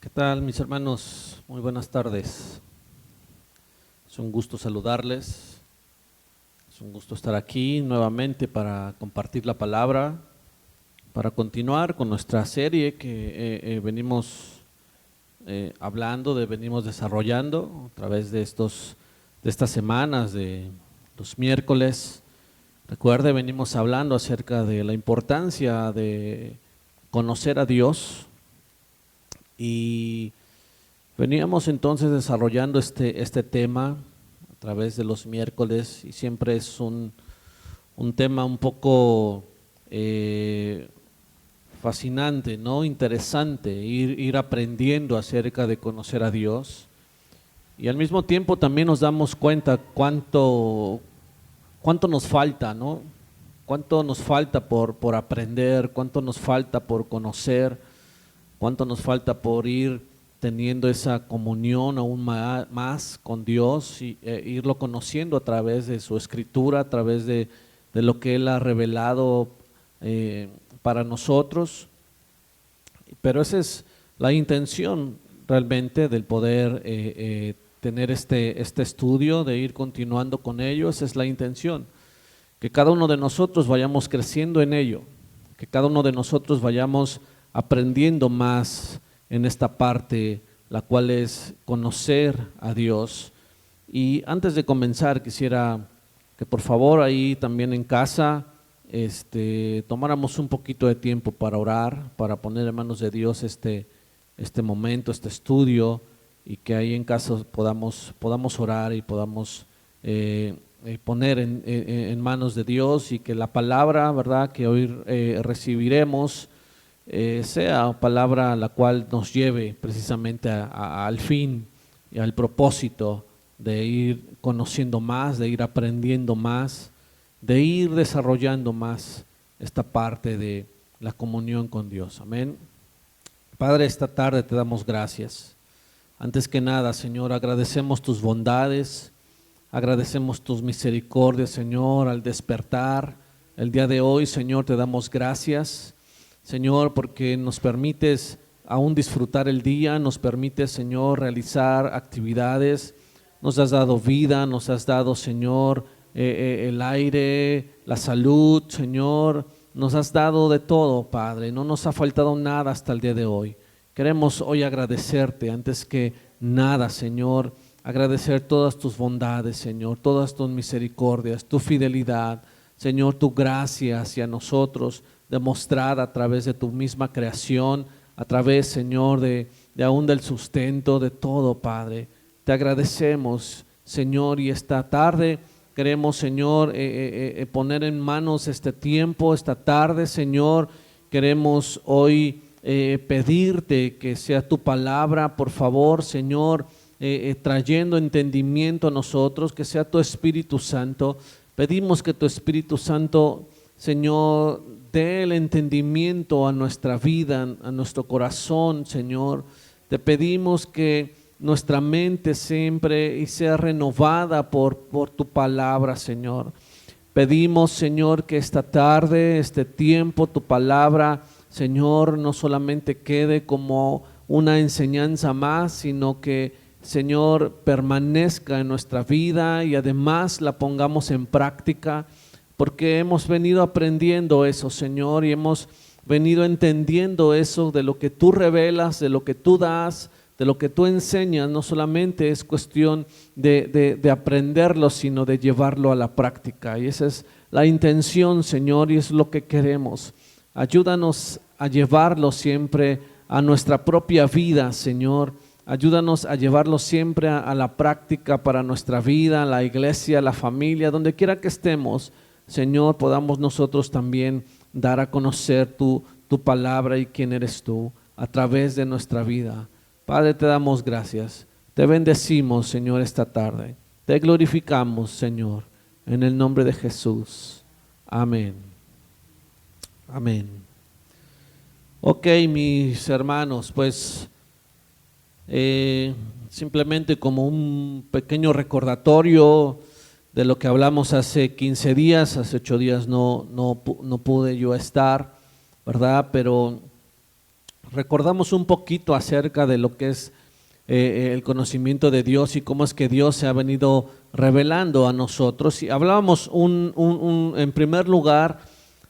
¿Qué tal, mis hermanos? Muy buenas tardes. Es un gusto saludarles. Es un gusto estar aquí nuevamente para compartir la palabra, para continuar con nuestra serie que venimos venimos desarrollando a través de estas semanas, de los miércoles. Recuerde, venimos hablando acerca de la importancia de conocer a Dios y veníamos entonces desarrollando este tema a través de los miércoles y siempre es un tema un poco fascinante, ¿no? Interesante, ir aprendiendo acerca de conocer a Dios y al mismo tiempo también nos damos cuenta cuánto nos falta, ¿no? Cuánto nos falta por aprender, cuánto nos falta por conocer, cuánto nos falta por ir teniendo esa comunión aún más con Dios y irlo conociendo a través de su escritura, a través de lo que Él ha revelado para nosotros. Pero esa es la intención realmente del poder tener este estudio, de ir continuando con ello. Esa es la intención, que cada uno de nosotros vayamos creciendo en ello, que cada uno de nosotros vayamos aprendiendo más en esta parte, la cual es conocer a Dios. Y antes de comenzar, quisiera que por favor ahí también en casa tomáramos un poquito de tiempo para orar, para poner en manos de Dios este momento, este estudio, y que ahí en casa podamos orar y podamos poner en manos de Dios, y que la palabra, ¿verdad?, que hoy recibiremos sea palabra la cual nos lleve precisamente al fin y al propósito de ir conociendo más, de ir aprendiendo más, de ir desarrollando más esta parte de la comunión con Dios. Amén. Padre, esta tarde te damos gracias. Antes que nada, Señor, agradecemos tus bondades, agradecemos tus misericordias, Señor, al despertar el día de hoy. Señor, te damos gracias, Señor, porque nos permites aún disfrutar el día, nos permites, Señor, realizar actividades, nos has dado vida, nos has dado, Señor, el aire, la salud, Señor, nos has dado de todo, Padre, no nos ha faltado nada hasta el día de hoy. Queremos hoy agradecerte antes que nada, Señor, agradecer todas tus bondades, Señor, todas tus misericordias, tu fidelidad, Señor, tu gracia hacia nosotros, demostrada a través de tu misma creación, a través, Señor, de aún del sustento, de todo, Padre. Te agradecemos, Señor, y esta tarde queremos, Señor, poner en manos este tiempo, esta tarde, Señor, queremos hoy pedirte que sea tu palabra, por favor, Señor, trayendo entendimiento a nosotros, que sea tu Espíritu Santo. Pedimos que tu Espíritu Santo, Señor, dé el entendimiento a nuestra vida, a nuestro corazón, Señor. Te pedimos que nuestra mente siempre sea renovada por tu palabra, Señor. Pedimos, Señor, que esta tarde, este tiempo, tu palabra, Señor, no solamente quede como una enseñanza más, sino que, Señor, permanezca en nuestra vida y además la pongamos en práctica, porque hemos venido aprendiendo eso, Señor, y hemos venido entendiendo eso de lo que tú revelas, de lo que tú das, de lo que tú enseñas. No solamente es cuestión de aprenderlo, sino de llevarlo a la práctica, y esa es la intención, Señor, y es lo que queremos. Ayúdanos a llevarlo siempre a nuestra propia vida, Señor. Ayúdanos a llevarlo siempre a la práctica para nuestra vida, la iglesia, la familia, donde quiera que estemos, Señor, podamos nosotros también dar a conocer tu palabra y quién eres tú a través de nuestra vida. Padre, te damos gracias, te bendecimos, Señor, esta tarde, te glorificamos, Señor, en el nombre de Jesús. Amén. Amén. Ok, mis hermanos, pues simplemente como un pequeño recordatorio de lo que hablamos hace 15 días, hace 8 días no pude yo estar, ¿verdad? Pero recordamos un poquito acerca de lo que es el conocimiento de Dios y cómo es que Dios se ha venido revelando a nosotros. Y hablábamos en primer lugar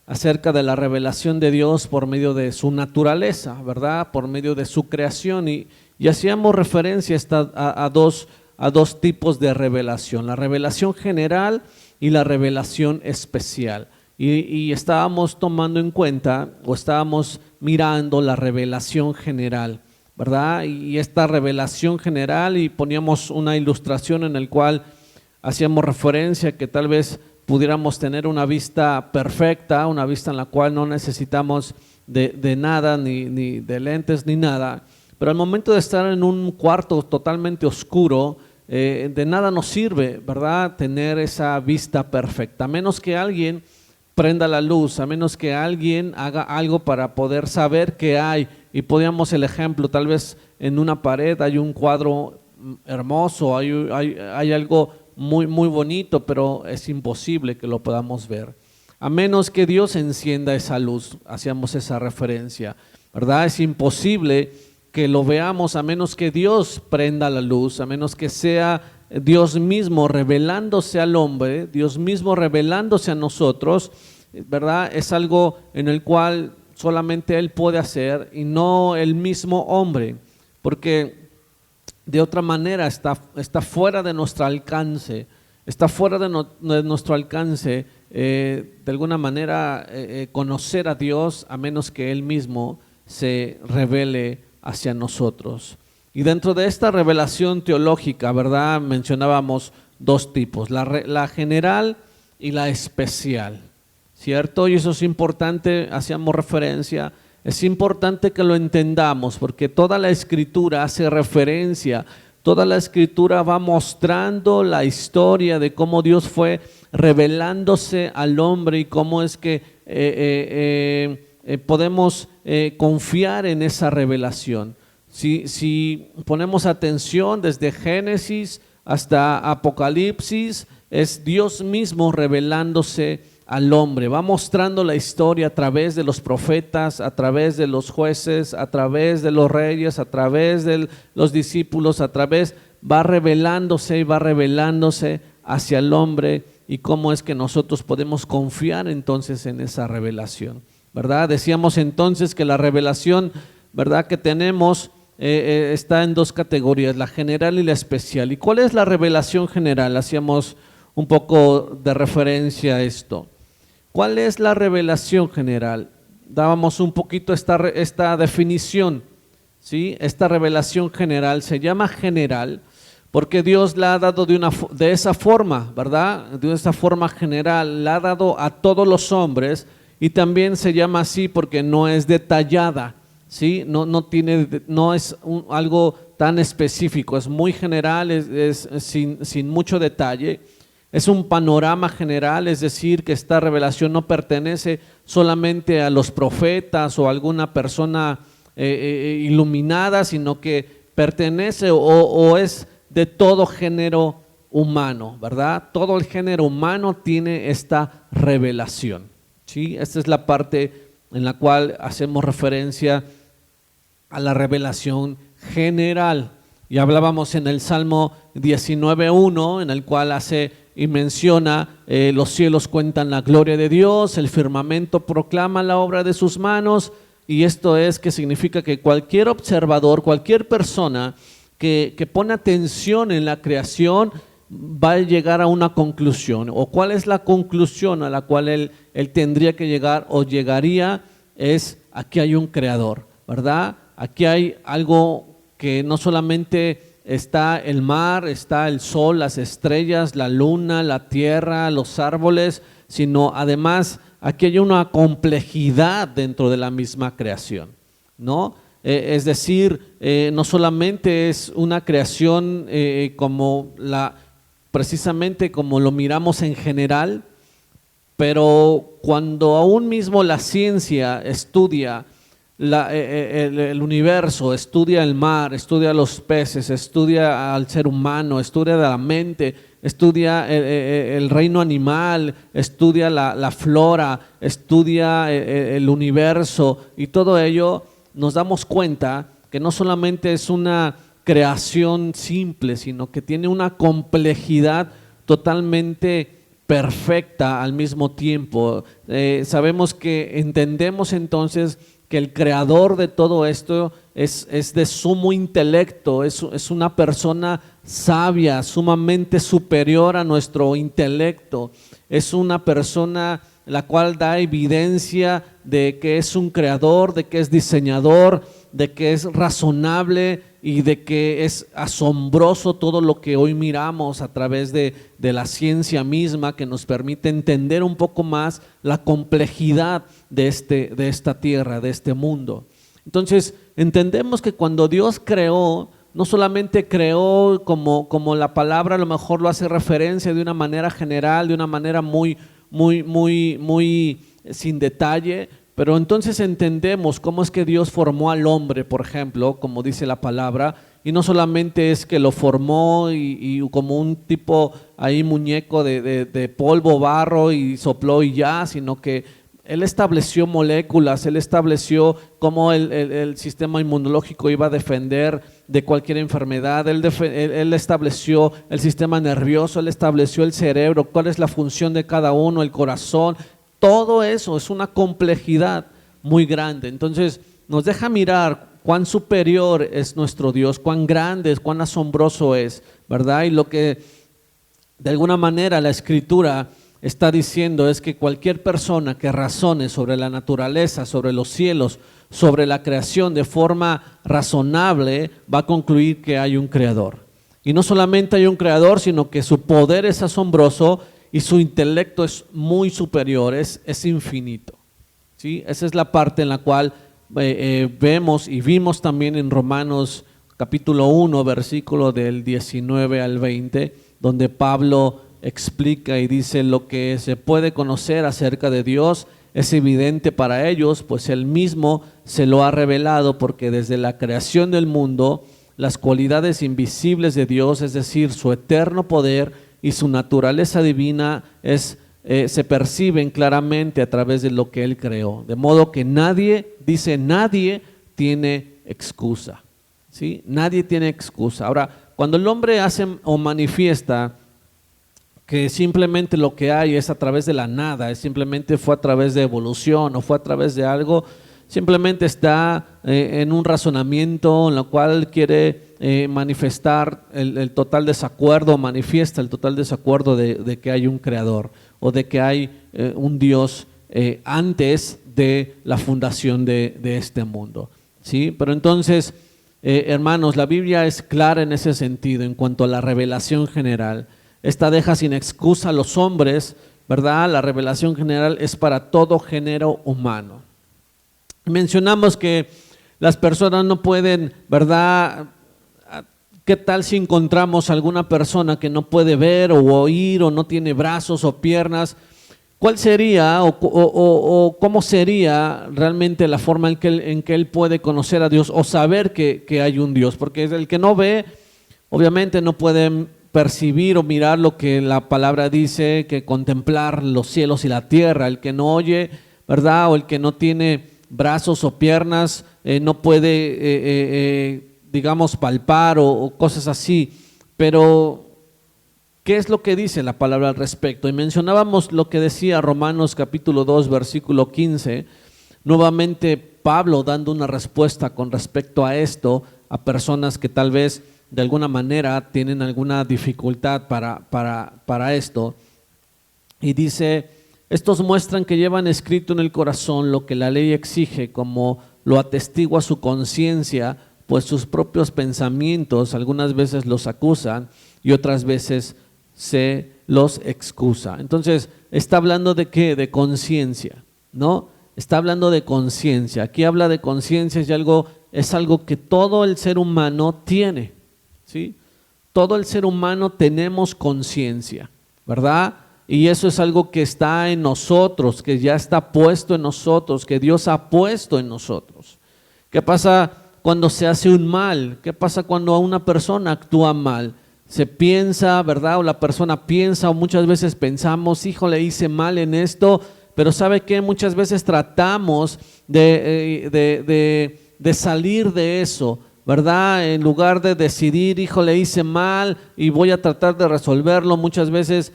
acerca de la revelación de Dios por medio de su naturaleza, ¿verdad? Por medio de su creación y hacíamos referencia a dos tipos de revelación, la revelación general y la revelación especial. Y estábamos tomando en cuenta o estábamos mirando la revelación general, ¿verdad? Y esta revelación general, y poníamos una ilustración en la cual hacíamos referencia que tal vez pudiéramos tener una vista perfecta, una vista en la cual no necesitamos de nada, ni de lentes, ni nada, pero al momento de estar en un cuarto totalmente oscuro, de nada nos sirve, ¿verdad?, tener esa vista perfecta, a menos que alguien prenda la luz, a menos que alguien haga algo para poder saber qué hay. Y poníamos el ejemplo, tal vez en una pared hay un cuadro hermoso, hay algo muy bonito, pero es imposible que lo podamos ver, a menos que Dios encienda esa luz. Hacíamos esa referencia, ¿verdad? Es imposible que lo veamos a menos que Dios prenda la luz, a menos que sea Dios mismo revelándose al hombre, Dios mismo revelándose a nosotros, ¿verdad? Es algo en el cual solamente Él puede hacer y no el mismo hombre, porque de otra manera está fuera de nuestro alcance, está fuera de nuestro alcance de alguna manera conocer a Dios a menos que Él mismo se revele hacia nosotros. Y dentro de esta revelación teológica, ¿verdad?, mencionábamos dos tipos, la general y la especial, ¿cierto? Y eso es importante, hacíamos referencia, es importante que lo entendamos porque toda la Escritura hace referencia, toda la Escritura va mostrando la historia de cómo Dios fue revelándose al hombre y cómo es que podemos confiar en esa revelación. Si ponemos atención desde Génesis hasta Apocalipsis, es Dios mismo revelándose al hombre, va mostrando la historia a través de los profetas, a través de los jueces, a través de los reyes, a través de los discípulos, va revelándose hacia el hombre y cómo es que nosotros podemos confiar entonces en esa revelación, ¿verdad? Decíamos entonces que la revelación, ¿verdad?, que tenemos está en dos categorías, la general y la especial. ¿Y cuál es la revelación general? Hacíamos un poco de referencia a esto. ¿Cuál es la revelación general? Dábamos un poquito esta definición, ¿sí? Esta revelación general se llama general porque Dios la ha dado de esa forma, ¿verdad? De esa forma general, la ha dado a todos los hombres y también se llama así porque no es detallada, ¿sí? No es algo tan específico, es muy general, es sin mucho detalle. Es un panorama general, es decir, que esta revelación no pertenece solamente a los profetas o a alguna persona iluminada, sino que pertenece o es de todo género humano, ¿verdad? Todo el género humano tiene esta revelación, ¿sí? Esta es la parte en la cual hacemos referencia a la revelación general. Y hablábamos en el Salmo 19:1, en el cual hace y menciona, los cielos cuentan la gloria de Dios, el firmamento proclama la obra de sus manos, y esto es que significa que cualquier observador, cualquier persona que pone atención en la creación va a llegar a una conclusión. ¿O cuál es la conclusión a la cual él tendría que llegar o llegaría? Es: aquí hay un creador, ¿verdad? Aquí hay algo que no solamente está el mar, está el sol, las estrellas, la luna, la tierra, los árboles, sino además aquí hay una complejidad dentro de la misma creación, ¿no? Es decir, no solamente es una creación precisamente como lo miramos en general, pero cuando aún mismo la ciencia estudia el universo, estudia el mar, estudia los peces, estudia al ser humano, estudia la mente, estudia el reino animal, estudia la flora, estudia el universo y todo ello, nos damos cuenta que no solamente es una creación simple, sino que tiene una complejidad totalmente perfecta al mismo tiempo. Sabemos que entendemos entonces que el creador de todo esto es de sumo intelecto, es una persona sabia, sumamente superior a nuestro intelecto, es una persona la cual da evidencia de que es un creador, de que es diseñador, de que es razonable y de que es asombroso todo lo que hoy miramos a través de la ciencia misma, que nos permite entender un poco más la complejidad de esta tierra, de este mundo. Entonces entendemos que cuando Dios creó, no solamente creó como la palabra a lo mejor lo hace referencia de una manera general, de una manera muy sin detalle, pero entonces entendemos cómo es que Dios formó al hombre, por ejemplo, como dice la palabra, y no solamente es que lo formó y como un tipo ahí muñeco de polvo, barro y sopló y ya, sino que Él estableció moléculas, Él estableció cómo el sistema inmunológico iba a defender de cualquier enfermedad, Él estableció el sistema nervioso, Él estableció el cerebro, cuál es la función de cada uno, el corazón. Todo eso es una complejidad muy grande. Entonces nos deja mirar cuán superior es nuestro Dios, cuán grande es, cuán asombroso es, ¿verdad? Y lo que de alguna manera la Escritura está diciendo es que cualquier persona que razone sobre la naturaleza, sobre los cielos, sobre la creación de forma razonable, va a concluir que hay un creador. Y no solamente hay un creador, sino que su poder es asombroso y su intelecto es muy superior, es infinito, ¿sí? Esa es la parte en la cual vemos y vimos también en Romanos capítulo 1, versículo del 19 al 20, donde Pablo explica y dice: lo que se puede conocer acerca de Dios es evidente para ellos, pues Él mismo se lo ha revelado, porque desde la creación del mundo las cualidades invisibles de Dios, es decir, su eterno poder y su naturaleza divina se perciben claramente a través de lo que Él creó, de modo que nadie tiene excusa, ¿sí? Nadie tiene excusa. Ahora, cuando el hombre hace o manifiesta que simplemente lo que hay es a través de la nada, simplemente fue a través de evolución o fue a través de algo, simplemente está en un razonamiento en lo cual quiere manifestar el total desacuerdo, manifiesta el total desacuerdo de que hay un creador o de que hay un Dios antes de la fundación de este mundo, ¿sí? Pero entonces, hermanos, la Biblia es clara en ese sentido en cuanto a la revelación general. Esta deja sin excusa a los hombres, ¿verdad? La revelación general es para todo género humano. Mencionamos que las personas no pueden, ¿verdad? ¿Qué tal si encontramos alguna persona que no puede ver o oír o no tiene brazos o piernas? ¿Cuál sería o cómo sería realmente la forma en que él puede conocer a Dios o saber que hay un Dios? Porque el que no ve, obviamente no puede percibir o mirar lo que la palabra dice, que contemplar los cielos y la tierra. El que no oye, ¿verdad? O el que no tiene brazos o piernas, no puede, digamos, palpar o cosas así. Pero ¿qué es lo que dice la palabra al respecto? Y mencionábamos lo que decía Romanos capítulo 2, versículo 15, nuevamente Pablo dando una respuesta con respecto a esto, a personas que tal vez de alguna manera tienen alguna dificultad para esto. Y dice: estos muestran que llevan escrito en el corazón lo que la ley exige, como lo atestigua su conciencia, pues sus propios pensamientos algunas veces los acusan y otras veces se los excusa. Entonces, está hablando de ¿qué? De conciencia, ¿no? Está hablando de conciencia. Aquí habla de conciencia, es algo que todo el ser humano tiene, ¿sí? Todo el ser humano tenemos conciencia, ¿verdad? Y eso es algo que está en nosotros, que ya está puesto en nosotros, que Dios ha puesto en nosotros. ¿Qué pasa cuando se hace un mal? ¿Qué pasa cuando una persona actúa mal? Se piensa, ¿verdad? O la persona piensa, o muchas veces pensamos: híjole, hice mal en esto, pero ¿sabe qué? Muchas veces tratamos de de salir de eso, ¿verdad? En lugar de decidir, híjole, hice mal y voy a tratar de resolverlo, muchas veces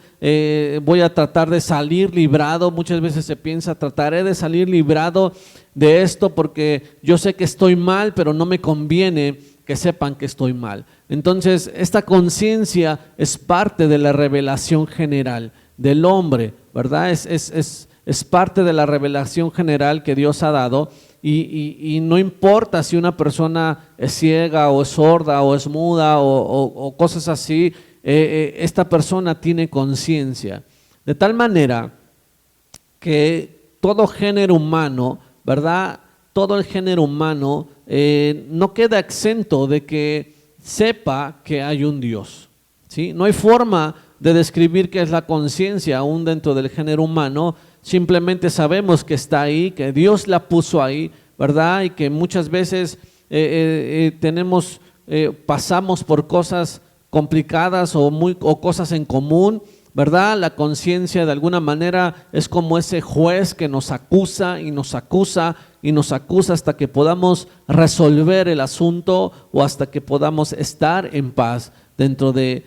voy a tratar de salir librado, muchas veces se piensa, trataré de salir librado de esto porque yo sé que estoy mal, pero no me conviene que sepan que estoy mal. Entonces, esta conciencia es parte de la revelación general del hombre, ¿verdad? Es parte de la revelación general que Dios ha dado. Y no importa si una persona es ciega o es sorda o es muda o cosas así, esta persona tiene conciencia. De tal manera que todo género humano, ¿verdad? Todo el género humano no queda exento de que sepa que hay un Dios, ¿sí? No hay forma de describir qué es la conciencia aún dentro del género humano. Simplemente sabemos que está ahí, que Dios la puso ahí, ¿verdad? Y que muchas veces pasamos por cosas complicadas o cosas en común, ¿verdad? La conciencia de alguna manera es como ese juez que nos acusa y nos acusa y nos acusa hasta que podamos resolver el asunto o hasta que podamos estar en paz dentro de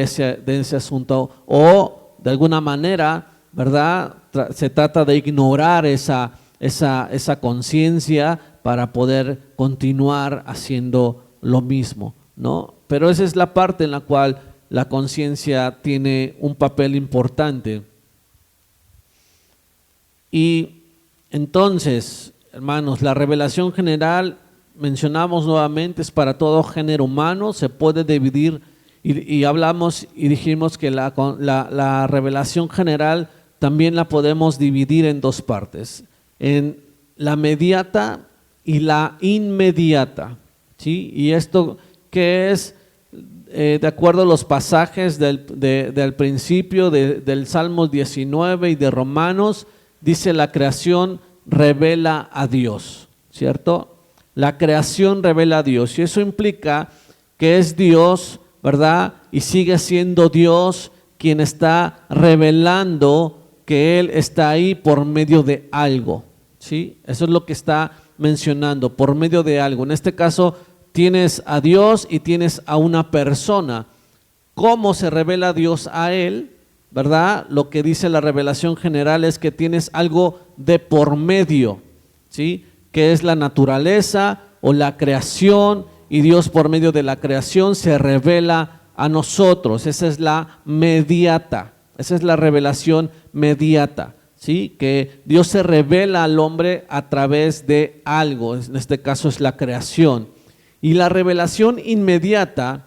ese asunto, o de alguna manera, ¿verdad? Se trata de ignorar esa conciencia para poder continuar haciendo lo mismo, ¿no? Pero esa es la parte en la cual la conciencia tiene un papel importante. Y entonces, hermanos, la revelación general, mencionamos nuevamente, es para todo género humano, se puede dividir y hablamos y dijimos que la revelación general también la podemos dividir en dos partes, en la mediata y la inmediata, ¿sí? Y esto que es, de acuerdo a los pasajes del principio del Salmo 19 y de Romanos, dice la creación revela a Dios, ¿cierto? La creación revela a Dios y eso implica que es Dios, ¿verdad? Y sigue siendo Dios quien está revelando que Él está ahí por medio de algo, ¿sí? Eso es lo que está mencionando, por medio de algo. En este caso tienes a Dios y tienes a una persona. ¿Cómo se revela Dios a Él? ¿Verdad? Lo que dice la revelación general es que tienes algo de por medio, ¿sí? Que es la naturaleza o la creación, y Dios por medio de la creación se revela a nosotros. Esa es la mediata, esa es la revelación mediata, ¿sí? Que Dios se revela al hombre a través de algo, en este caso es la creación. Y la revelación inmediata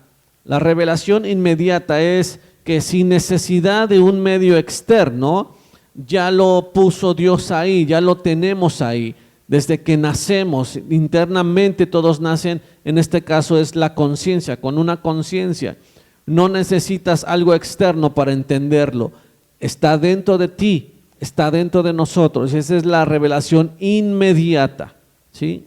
es que sin necesidad de un medio externo, ya lo puso Dios ahí, ya lo tenemos ahí. Desde que nacemos, internamente todos nacen, en este caso es la conciencia, con una conciencia. No necesitas algo externo para entenderlo. Está dentro de ti, está dentro de nosotros. Esa es la revelación inmediata, ¿sí?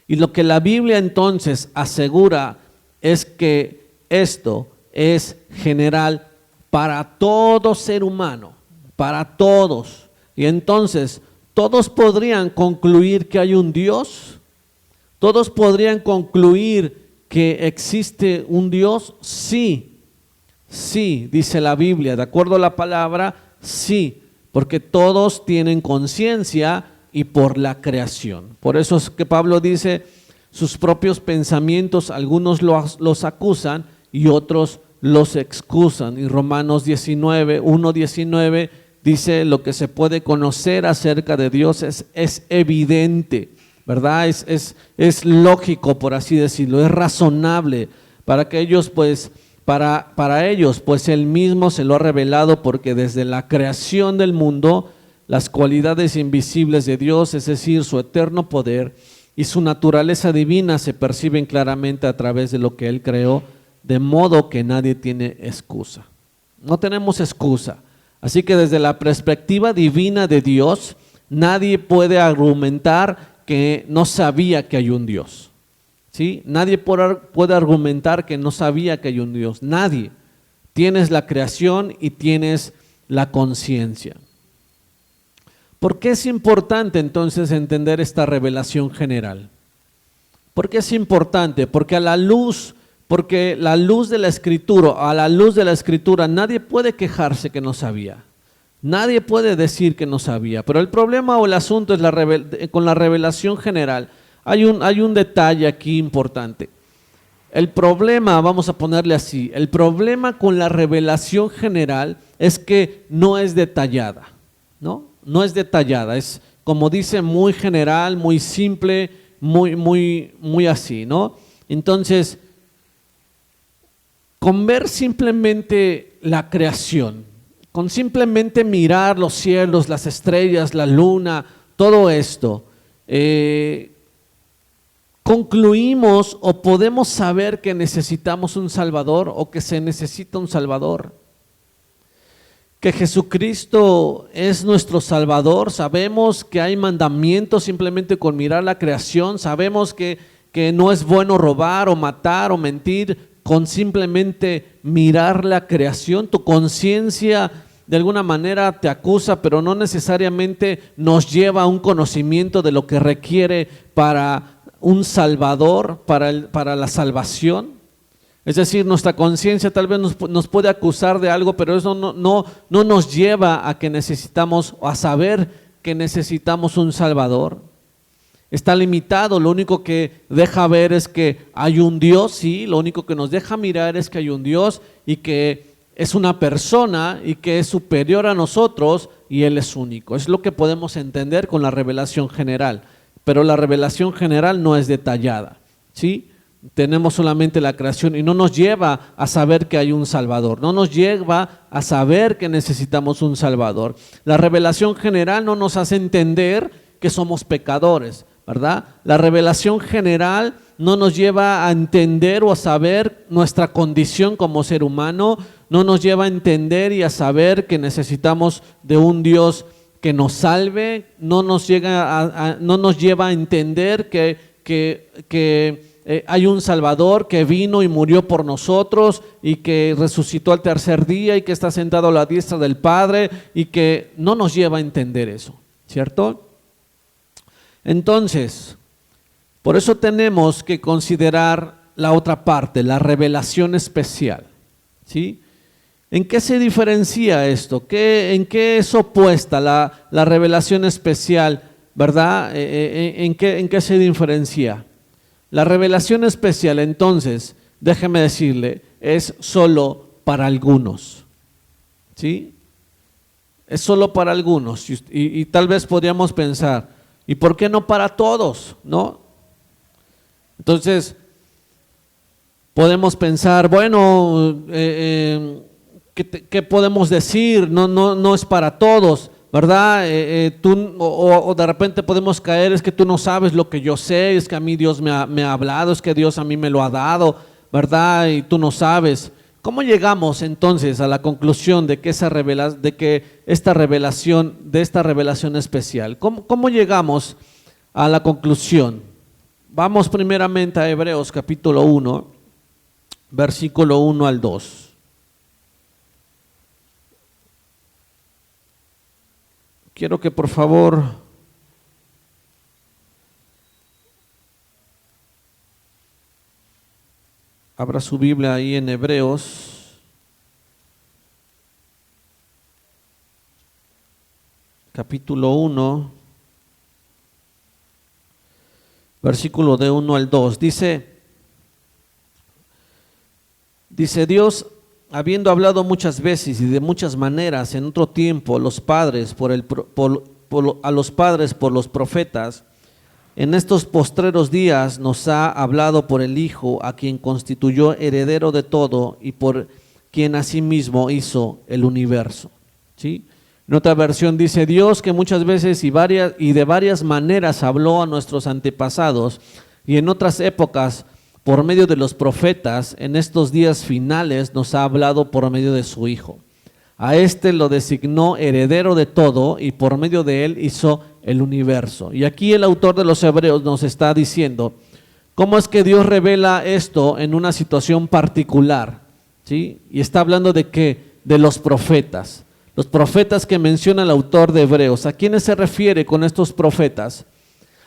Y lo que la Biblia entonces asegura es que esto es general para todo ser humano, para todos. Y entonces, ¿todos podrían concluir que hay un Dios? ¿Todos podrían concluir que existe un Dios? Sí, sí, dice la Biblia, de acuerdo a la palabra, sí, porque todos tienen conciencia y por la creación. Por eso es que Pablo dice, sus propios pensamientos, algunos los acusan y otros los excusan. Y Romanos 1:19 dice, lo que se puede conocer acerca de Dios es evidente, ¿verdad? Es lógico, por así decirlo, es razonable para que ellos, pues, para ellos, pues Él mismo se lo ha revelado, porque desde la creación del mundo, las cualidades invisibles de Dios, es decir, su eterno poder y su naturaleza divina, se perciben claramente a través de lo que Él creó, de modo que nadie tiene excusa. No tenemos excusa. Así que desde la perspectiva divina de Dios, nadie puede argumentar que no sabía que hay un Dios, ¿sí? Nadie puede argumentar que no sabía que hay un Dios. Nadie. Tienes la creación y tienes la conciencia. ¿Por qué es importante entonces entender esta revelación general? ¿Por qué es importante? Porque la luz de la Escritura, a la luz de la Escritura, nadie puede quejarse que no sabía. Nadie puede decir que no sabía. Pero el problema o el asunto es con la revelación general. Hay un detalle aquí importante. El problema, vamos a ponerle así, el problema con la revelación general es que no es detallada, ¿no? No es detallada, es como dice, muy general, muy simple, muy así, ¿no? Entonces, con ver simplemente la creación, con simplemente mirar los cielos, las estrellas, la luna, todo esto, concluimos o podemos saber que necesitamos un Salvador o que se necesita un Salvador. Que Jesucristo es nuestro Salvador, sabemos que hay mandamientos simplemente con mirar la creación, sabemos que no es bueno robar o matar o mentir con simplemente mirar la creación. Tu conciencia de alguna manera te acusa, pero no necesariamente nos lleva a un conocimiento de lo que requiere para un Salvador, para la salvación. Es decir, nuestra conciencia tal vez nos puede acusar de algo, pero eso no nos lleva a que necesitamos, a saber que necesitamos un Salvador. Está limitado, lo único que deja ver es que hay un Dios, sí, lo único que nos deja mirar es que hay un Dios y que es una persona y que es superior a nosotros y Él es único. Es lo que podemos entender con la revelación general, pero la revelación general no es detallada, ¿sí? Tenemos solamente la creación y no nos lleva a saber que hay un Salvador, no nos lleva a saber que necesitamos un Salvador. La revelación general no nos hace entender que somos pecadores, ¿verdad? La revelación general no nos lleva a entender o a saber nuestra condición como ser humano, no nos lleva a entender y a saber que necesitamos de un Dios que nos salve, no nos lleva a entender que hay un Salvador que vino y murió por nosotros y que resucitó al tercer día y que está sentado a la diestra del Padre, y que no nos lleva a entender eso, ¿cierto? Entonces, por eso tenemos que considerar la otra parte, la revelación especial, ¿sí? ¿En qué se diferencia esto? ¿En qué es opuesta la revelación especial, verdad? ¿En qué se diferencia? La revelación especial, entonces, déjeme decirle, es solo para algunos, ¿sí? Es solo para algunos y tal vez podríamos pensar, ¿y por qué no para todos? ¿No? Entonces, podemos pensar, bueno, ¿qué podemos decir? No es para todos, ¿verdad? O de repente podemos caer, es que tú no sabes lo que yo sé, es que a mí Dios me ha hablado, es que Dios a mí me lo ha dado, ¿verdad? Y tú no sabes. ¿Cómo llegamos entonces a la conclusión de que esta revelación especial? ¿Cómo llegamos a la conclusión? Vamos primeramente a Hebreos capítulo 1, versículo 1 al 2. Quiero que por favor abra su Biblia ahí en Hebreos, capítulo 1, versículo de 1 al 2. Dice Dios, habiendo hablado muchas veces y de muchas maneras en otro tiempo a los padres por los profetas, en estos postreros días nos ha hablado por el Hijo, a quien constituyó heredero de todo y por quien asimismo hizo el universo. ¿Sí? En otra versión dice, Dios que muchas veces y de varias maneras habló a nuestros antepasados y en otras épocas por medio de los profetas, en estos días finales nos ha hablado por medio de su Hijo. A este lo designó heredero de todo y por medio de él hizo el universo. Y aquí el autor de los Hebreos nos está diciendo cómo es que Dios revela esto en una situación particular, ¿sí? Y está hablando de los profetas. Los profetas que menciona el autor de Hebreos, ¿a quiénes se refiere con estos profetas?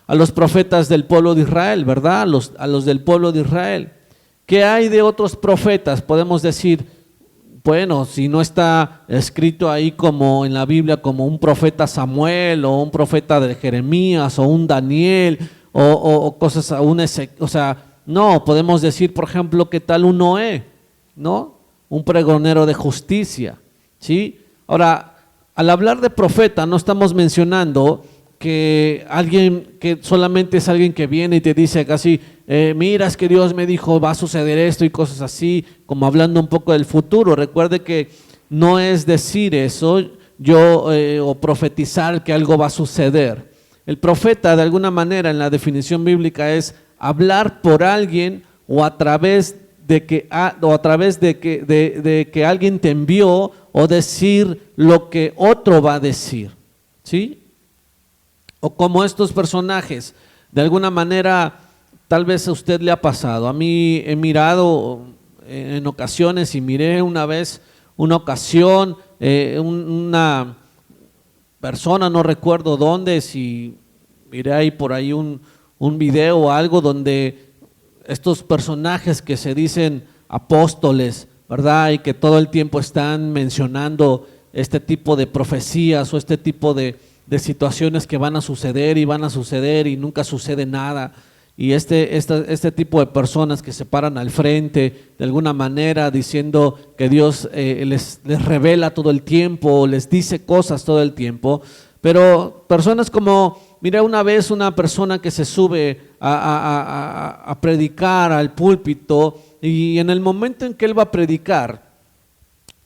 A los profetas del pueblo de Israel, ¿verdad? A los del pueblo de Israel. ¿Qué hay de otros profetas? Podemos decir, bueno, si no está escrito ahí como en la Biblia como un profeta Samuel o un profeta de Jeremías o un Daniel o cosas, o sea, no, podemos decir, por ejemplo, ¿qué tal un Noé? ¿No? Un pregonero de justicia, ¿sí? Ahora, al hablar de profeta no estamos mencionando que alguien, que solamente es alguien que viene y te dice casi, mira, es que Dios me dijo va a suceder esto y cosas así, como hablando un poco del futuro. Recuerde que no es decir eso o profetizar que algo va a suceder. El profeta, de alguna manera, en la definición bíblica, es hablar por alguien o a través de que alguien te envió, o decir lo que otro va a decir, ¿sí? O como estos personajes, de alguna manera, tal vez a usted le ha pasado. A mí he mirado en ocasiones y miré una ocasión, una persona, no recuerdo dónde, si miré ahí por ahí un video o algo donde estos personajes que se dicen apóstoles, ¿verdad? Y que todo el tiempo están mencionando este tipo de profecías o este tipo de situaciones que van a suceder y nunca sucede nada. Y este tipo de personas que se paran al frente de alguna manera diciendo que Dios les revela todo el tiempo, les dice cosas todo el tiempo, pero personas como, miré una vez una persona que se sube a predicar al púlpito y en el momento en que él va a predicar,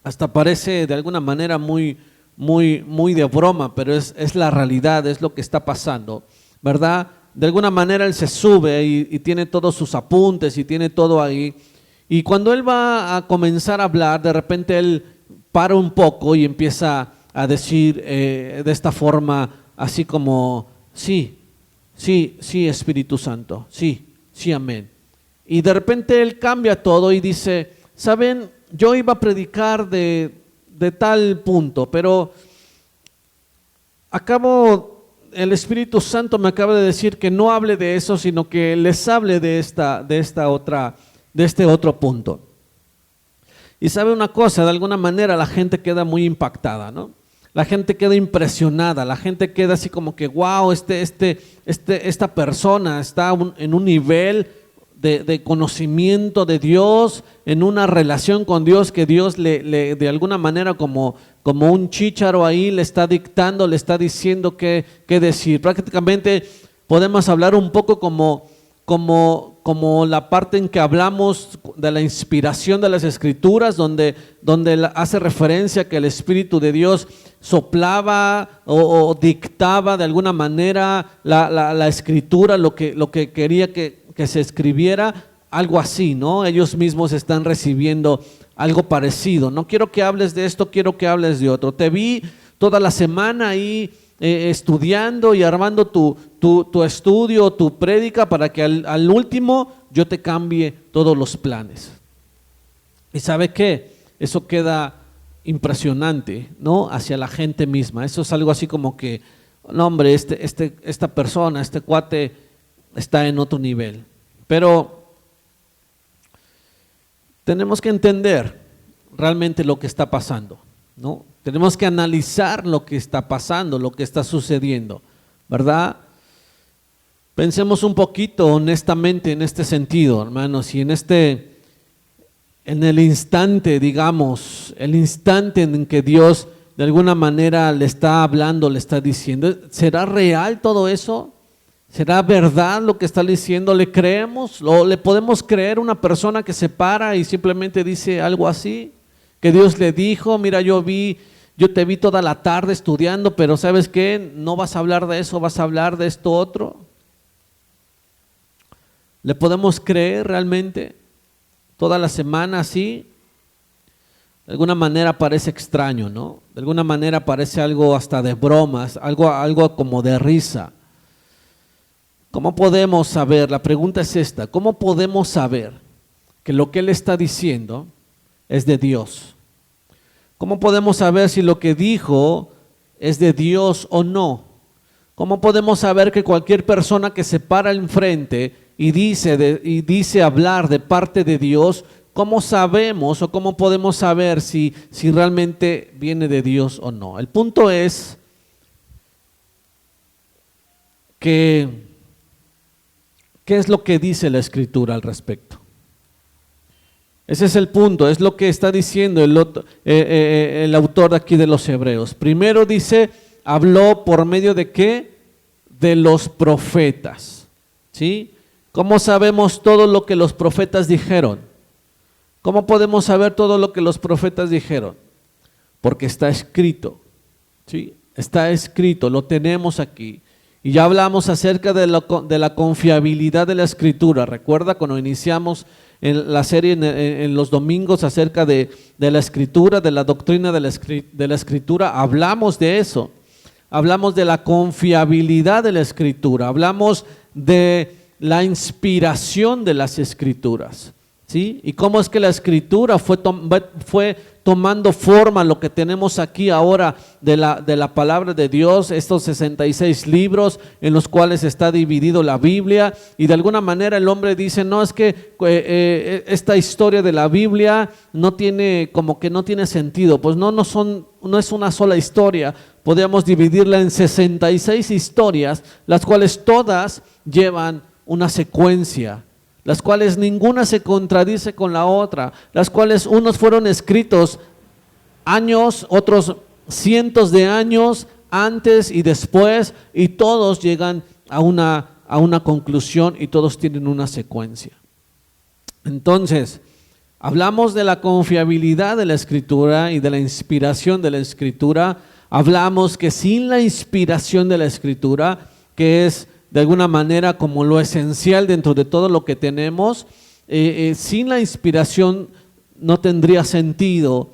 hasta parece de alguna manera muy de broma, pero es la realidad, es lo que está pasando, ¿verdad? De alguna manera él se sube y tiene todos sus apuntes y tiene todo ahí, y cuando él va a comenzar a hablar, de repente él para un poco y empieza a decir de esta forma, así como, sí, Espíritu Santo, sí, amén. Y de repente él cambia todo y dice, ¿saben? Yo iba a predicar de tal punto, pero el Espíritu Santo me acaba de decir que no hable de eso, sino que les hable de este otro punto. Y sabe una cosa, de alguna manera la gente queda muy impactada, ¿no? La gente queda impresionada, la gente queda así como que, wow, esta persona está en un nivel de conocimiento de Dios, en una relación con Dios, que Dios le de alguna manera como un chícharo ahí le está dictando, le está diciendo qué decir. Prácticamente podemos hablar un poco como la parte en que hablamos de la inspiración de las Escrituras, donde hace referencia que el Espíritu de Dios soplaba o dictaba de alguna manera la Escritura, lo que quería que se escribiera, algo así, ¿no? Ellos mismos están recibiendo algo parecido. No quiero que hables de esto, quiero que hables de otro. Te vi toda la semana ahí estudiando y armando tu estudio, tu prédica, para que al último yo te cambie todos los planes. ¿Y sabe qué? Eso queda impresionante, ¿no? Hacia la gente misma. Eso es algo así como que, no hombre, esta persona, este cuate está en otro nivel. Pero tenemos que entender realmente lo que está pasando, ¿no? Tenemos que analizar lo que está pasando, lo que está sucediendo, ¿verdad? Pensemos un poquito honestamente en este sentido, hermanos, y en el instante, digamos, el instante en que Dios de alguna manera le está hablando, le está diciendo, ¿será real todo eso? ¿Será verdad lo que está diciendo? ¿Le creemos? ¿O le podemos creer a una persona que se para y simplemente dice algo así? Que Dios le dijo, mira, yo te vi toda la tarde estudiando, pero ¿sabes qué? No vas a hablar de eso, vas a hablar de esto otro. ¿Le podemos creer realmente? Toda la semana así. De alguna manera parece extraño, ¿no? De alguna manera parece algo hasta de bromas, algo como de risa. ¿Cómo podemos saber? La pregunta es esta: ¿cómo podemos saber que lo que Él está diciendo es de Dios? ¿Cómo podemos saber si lo que dijo es de Dios o no? ¿Cómo podemos saber que cualquier persona que se para enfrente y dice hablar de parte de Dios, cómo sabemos o cómo podemos saber si realmente viene de Dios o no? El punto es que, ¿qué es lo que dice la Escritura al respecto? Ese es el punto, es lo que está diciendo el autor de aquí de los Hebreos. Primero dice, habló por medio de ¿qué? De los profetas, ¿sí? ¿Cómo sabemos todo lo que los profetas dijeron? ¿Cómo podemos saber todo lo que los profetas dijeron? Porque está escrito, ¿sí? Está escrito, lo tenemos aquí. Y ya hablamos acerca de la confiabilidad de la Escritura. Recuerda cuando iniciamos en la serie en los domingos acerca de la Escritura, de la doctrina de la Escritura, hablamos de eso. Hablamos de la confiabilidad de la Escritura, hablamos de la inspiración de las Escrituras, ¿sí? Y cómo es que la Escritura fue tomando forma, lo que tenemos aquí ahora de la palabra de Dios, estos 66 libros en los cuales está dividido la Biblia, y de alguna manera el hombre dice, no, es que esta historia de la Biblia no tiene sentido. Pues no es una sola historia, podríamos dividirla en 66 historias, las cuales todas llevan una secuencia, las cuales ninguna se contradice con la otra, las cuales unos fueron escritos años, otros cientos de años antes y después, y todos llegan a una conclusión y todos tienen una secuencia. Entonces, hablamos de la confiabilidad de la Escritura y de la inspiración de la Escritura. Hablamos que sin la inspiración de la Escritura, que es de alguna manera como lo esencial dentro de todo lo que tenemos, sin la inspiración no tendría sentido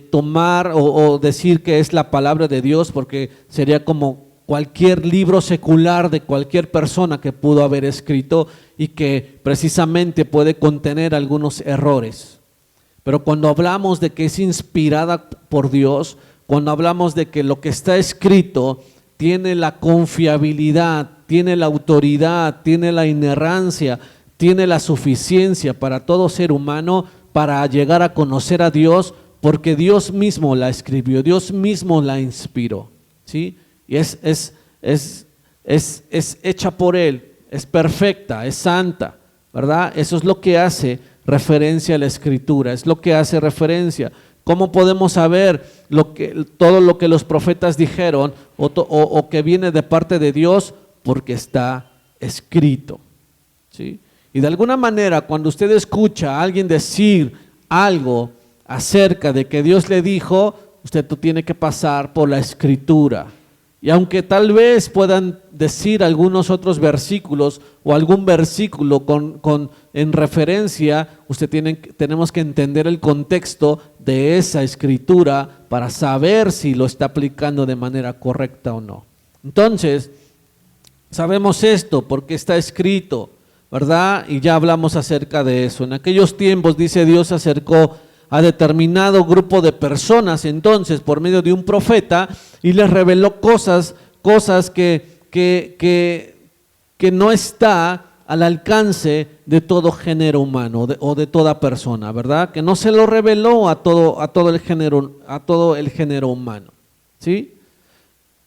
tomar o decir que es la palabra de Dios, porque sería como cualquier libro secular de cualquier persona que pudo haber escrito y que precisamente puede contener algunos errores. Pero cuando hablamos de que es inspirada por Dios, cuando hablamos de que lo que está escrito tiene la confiabilidad, tiene la autoridad, tiene la inerrancia, tiene la suficiencia para todo ser humano para llegar a conocer a Dios, porque Dios mismo la escribió, Dios mismo la inspiró, ¿sí? Y es hecha por Él, es perfecta, es santa, ¿verdad? Eso es lo que hace referencia a la Escritura, es lo que hace referencia. ¿Cómo podemos saber todo lo que los profetas dijeron o que viene de parte de Dios? Porque está escrito, ¿sí? Y de alguna manera, cuando usted escucha a alguien decir algo acerca de que Dios le dijo, usted tiene que pasar por la Escritura. Y aunque tal vez puedan decir algunos otros versículos o algún versículo en referencia, tenemos que entender el contexto de esa Escritura para saber si lo está aplicando de manera correcta o no. Entonces, sabemos esto porque está escrito, ¿verdad? Y ya hablamos acerca de eso. En aquellos tiempos, dice, Dios se acercó a determinado grupo de personas entonces por medio de un profeta y les reveló cosas que no está al alcance de todo género humano o de toda persona, ¿verdad? Que no se lo reveló a todo el género humano, ¿sí?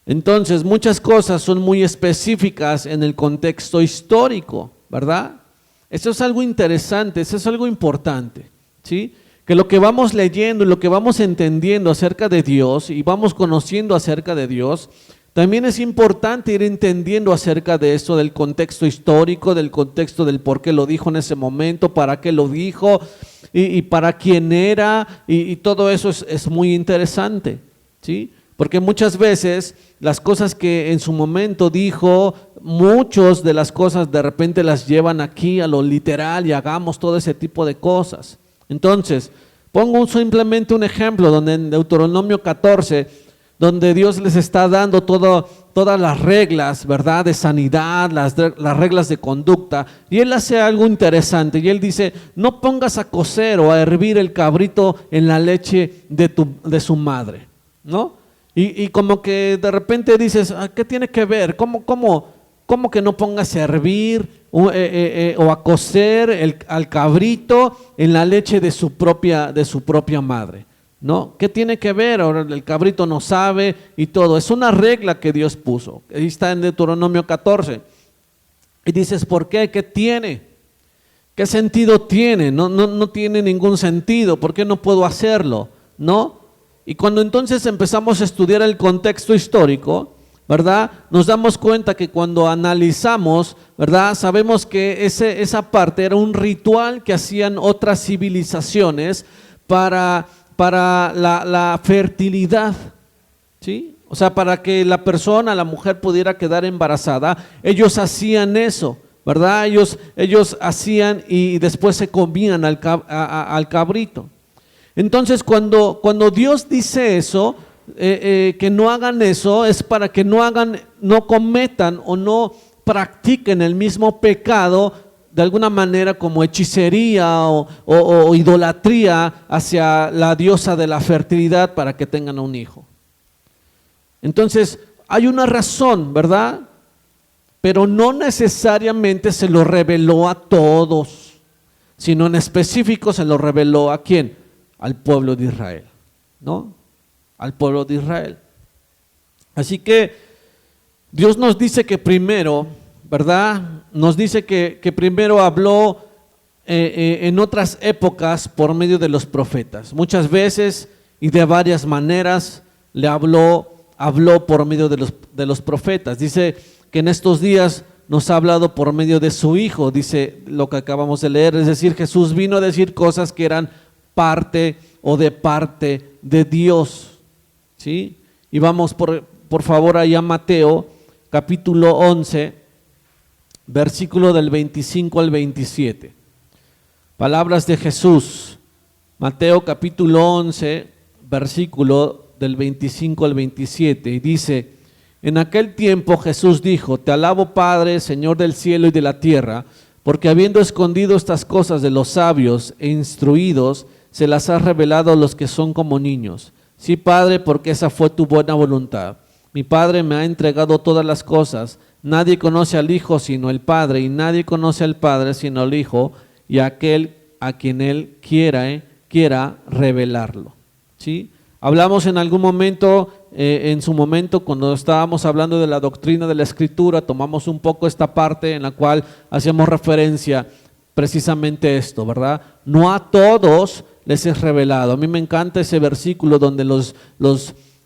Entonces muchas cosas son muy específicas en el contexto histórico, ¿verdad? Eso es algo interesante, eso es algo importante, ¿sí? Que lo que vamos leyendo y lo que vamos entendiendo acerca de Dios y vamos conociendo acerca de Dios, también es importante ir entendiendo acerca de eso, del contexto histórico, del contexto del por qué lo dijo en ese momento, para qué lo dijo y para quién era, y todo eso es muy interesante, ¿sí? Porque muchas veces las cosas que en su momento dijo, muchas de las cosas de repente las llevan aquí a lo literal y hagamos todo ese tipo de cosas. Entonces, pongo simplemente un ejemplo donde en Deuteronomio 14 donde Dios les está dando todas las reglas, ¿verdad?, de sanidad, las reglas de conducta, y Él hace algo interesante, y Él dice: no pongas a cocer o a hervir el cabrito en la leche de su madre, ¿no? Y como que de repente dices: ¿qué tiene que ver? ¿Cómo que no pongas a hervir o a cocer al cabrito en la leche de su propia madre? ¿No? ¿Qué tiene que ver? Ahora el cabrito no sabe y todo. Es una regla que Dios puso. Ahí está en Deuteronomio 14. Y dices: ¿por qué? ¿Qué tiene? ¿Qué sentido tiene? No tiene ningún sentido. ¿Por qué no puedo hacerlo? ¿No? Y cuando entonces empezamos a estudiar el contexto histórico, ¿verdad?, nos damos cuenta que cuando analizamos, ¿verdad?, sabemos que esa parte era un ritual que hacían otras civilizaciones para la fertilidad, ¿sí? O sea, para que la mujer pudiera quedar embarazada, ellos hacían eso, ¿verdad? Ellos hacían y después se comían al cabrito. Entonces, cuando Dios dice eso, que no hagan eso, es para que no cometan o no practiquen el mismo pecado, de alguna manera, como hechicería o idolatría hacia la diosa de la fertilidad para que tengan un hijo. Entonces, hay una razón, ¿verdad? Pero no necesariamente se lo reveló a todos, sino en específico se lo reveló ¿a quién? Al pueblo de Israel, ¿no? Al pueblo de Israel. Así que Dios nos dice que primero, ¿verdad?, nos dice que primero habló en otras épocas por medio de los profetas. Muchas veces y de varias maneras le habló por medio de los profetas. Dice que en estos días nos ha hablado por medio de su Hijo, dice lo que acabamos de leer. Es decir, Jesús vino a decir cosas que eran parte de Dios, ¿sí? Y vamos por favor allá a Mateo capítulo 11, versículo del 25 al 27. Palabras de Jesús, Mateo capítulo 11, versículo del 25 al 27, y dice: en aquel tiempo Jesús dijo: te alabo, Padre, Señor del cielo y de la tierra, porque habiendo escondido estas cosas de los sabios e instruidos, se las has revelado a los que son como niños. Sí, Padre, porque esa fue tu buena voluntad. Mi Padre me ha entregado todas las cosas. Nadie conoce al Hijo sino el Padre, y nadie conoce al Padre sino el Hijo, y aquel a quien Él quiera revelarlo. ¿Sí? Hablamos en algún momento, en su momento, cuando estábamos hablando de la doctrina de la Escritura, tomamos un poco esta parte en la cual hacíamos referencia precisamente esto, ¿verdad? No a todos les es revelado. A mí me encanta ese versículo donde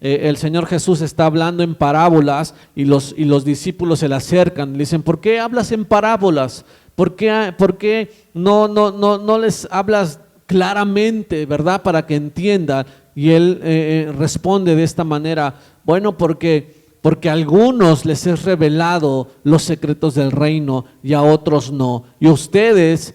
el Señor Jesús está hablando en parábolas y los discípulos se le acercan, le dicen: ¿por qué hablas en parábolas? ¿Por qué no les hablas claramente, verdad, para que entiendan? Y Él responde de esta manera: bueno, porque a algunos les es revelado los secretos del reino y a otros no. Y a ustedes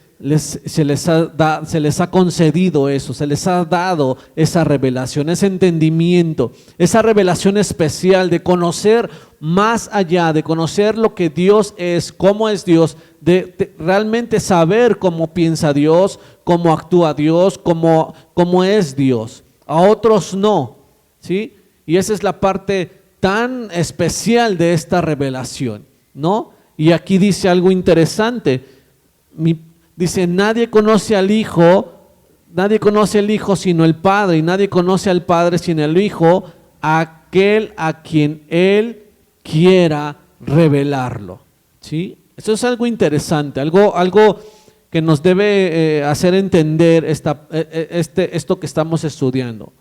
se les ha concedido eso, se les ha dado esa revelación, ese entendimiento, esa revelación especial de conocer más allá, de conocer lo que Dios es, cómo es Dios, de realmente saber cómo piensa Dios, cómo actúa Dios, cómo es Dios. A otros no, ¿sí? Y esa es la parte tan especial de esta revelación, ¿no? Y aquí dice algo interesante. Dice: nadie conoce al Hijo sino el Padre, y nadie conoce al Padre sino el Hijo, aquel a quien Él quiera revelarlo. ¿Sí? Eso es algo interesante, algo que nos debe hacer entender esto que estamos estudiando.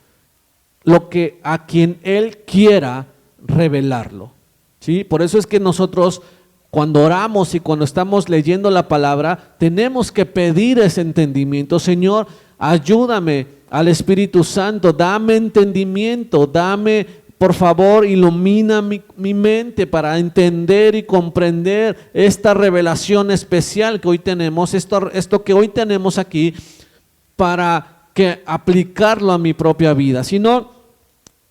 Lo que a quien Él quiera revelarlo. ¿Sí? Por eso es que nosotros, cuando oramos y cuando estamos leyendo la palabra, tenemos que pedir ese entendimiento. Señor, ayúdame al Espíritu Santo, dame entendimiento, por favor, ilumina mi mente para entender y comprender esta revelación especial que hoy tenemos, esto que hoy tenemos aquí, para que aplicarlo a mi propia vida. Si no,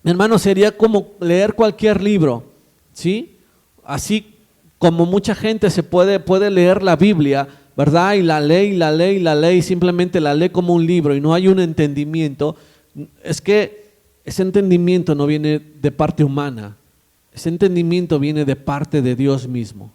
mi hermano, sería como leer cualquier libro, ¿sí? Así como mucha gente puede leer la Biblia, ¿verdad? Y la lee, y la lee, y la lee, y simplemente la lee como un libro y no hay un entendimiento. Es que ese entendimiento no viene de parte humana, ese entendimiento viene de parte de Dios mismo,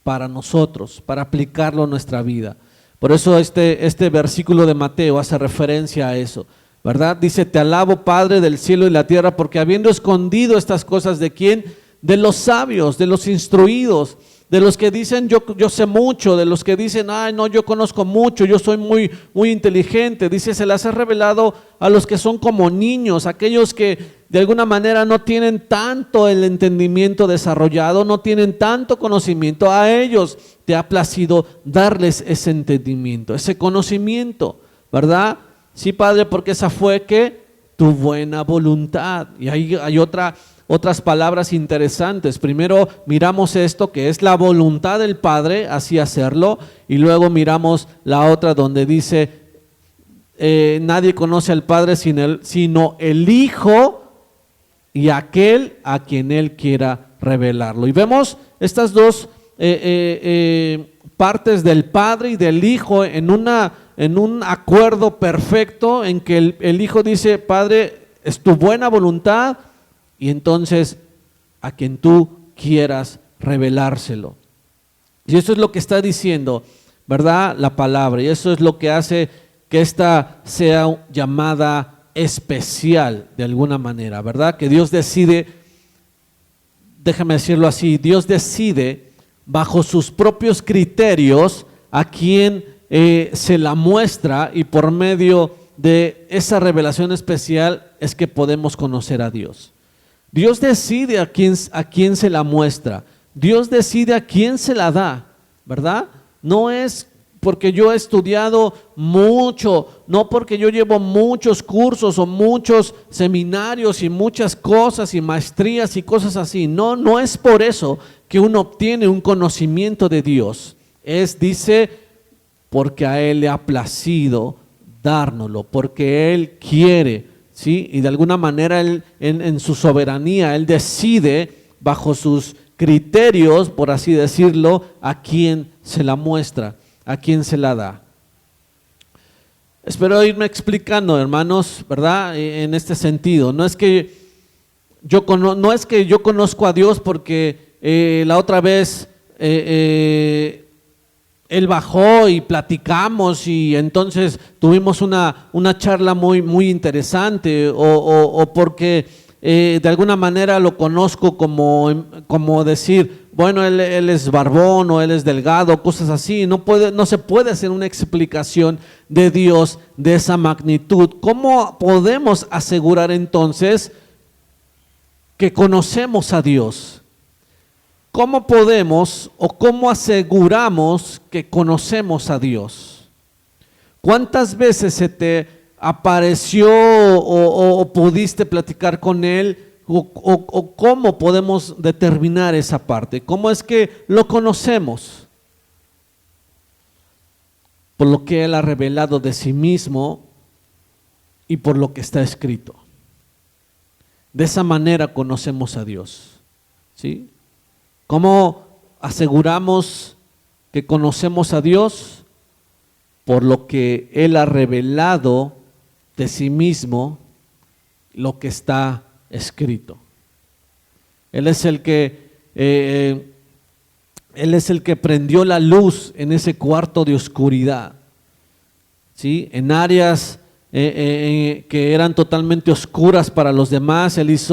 para nosotros, para aplicarlo a nuestra vida. Por eso este versículo de Mateo hace referencia a eso, ¿verdad? Dice, te alabo, Padre del cielo y la tierra, porque habiendo escondido estas cosas, ¿de quién? De los sabios, de los instruidos, de los que dicen yo sé mucho, de los que dicen, ay no, yo conozco mucho, yo soy muy inteligente. Dice, se las ha revelado a los que son como niños, aquellos que de alguna manera no tienen tanto el entendimiento desarrollado, no tienen tanto conocimiento. A ellos te ha placido darles ese entendimiento, ese conocimiento, ¿verdad? Sí, Padre, porque esa fue que tu buena voluntad. Y ahí hay otras palabras interesantes. Primero miramos esto que es la voluntad del Padre, así hacerlo, y luego miramos la otra donde dice, nadie conoce al Padre sino el Hijo y aquel a quien Él quiera revelarlo. Y vemos estas dos partes del Padre y del Hijo en un acuerdo perfecto en que el Hijo dice, Padre, es tu buena voluntad, y entonces a quien tú quieras revelárselo. Y eso es lo que está diciendo, ¿verdad? La palabra, y eso es lo que hace que esta sea llamada especial de alguna manera, ¿verdad? Que Dios decide, déjame decirlo así, Dios decide bajo sus propios criterios a quién se la muestra, y por medio de esa revelación especial es que podemos conocer a Dios. Dios decide a quién se la muestra, Dios decide a quién se la da, ¿verdad? No es porque yo he estudiado mucho, no porque yo llevo muchos cursos o muchos seminarios y muchas cosas y maestrías y cosas así. No, no es por eso que uno obtiene un conocimiento de Dios. Dice, porque a Él le ha placido dárnoslo, porque Él quiere, ¿sí? Y de alguna manera Él, en su soberanía, Él decide bajo sus criterios, por así decirlo, a quién se la muestra, a quién se la da. Espero irme explicando, hermanos, ¿verdad? En este sentido. No es que yo conozco a Dios porque la otra vez Él bajó y platicamos y entonces tuvimos una charla muy interesante, o porque de alguna manera lo conozco como decir, bueno, él es barbón o él es delgado, cosas así. No se puede hacer una explicación de Dios de esa magnitud. ¿Cómo podemos asegurar entonces que conocemos a Dios? ¿Cómo podemos o cómo aseguramos que conocemos a Dios? ¿Cuántas veces se te apareció o pudiste platicar con Él? ¿O cómo podemos determinar esa parte? ¿Cómo es que lo conocemos? Por lo que Él ha revelado de sí mismo y por lo que está escrito. De esa manera conocemos a Dios, ¿sí? ¿Cómo aseguramos que conocemos a Dios? Por lo que Él ha revelado de sí mismo, lo que está escrito. Él es el que prendió la luz en ese cuarto de oscuridad, ¿sí? En áreas que eran totalmente oscuras para los demás, Él nos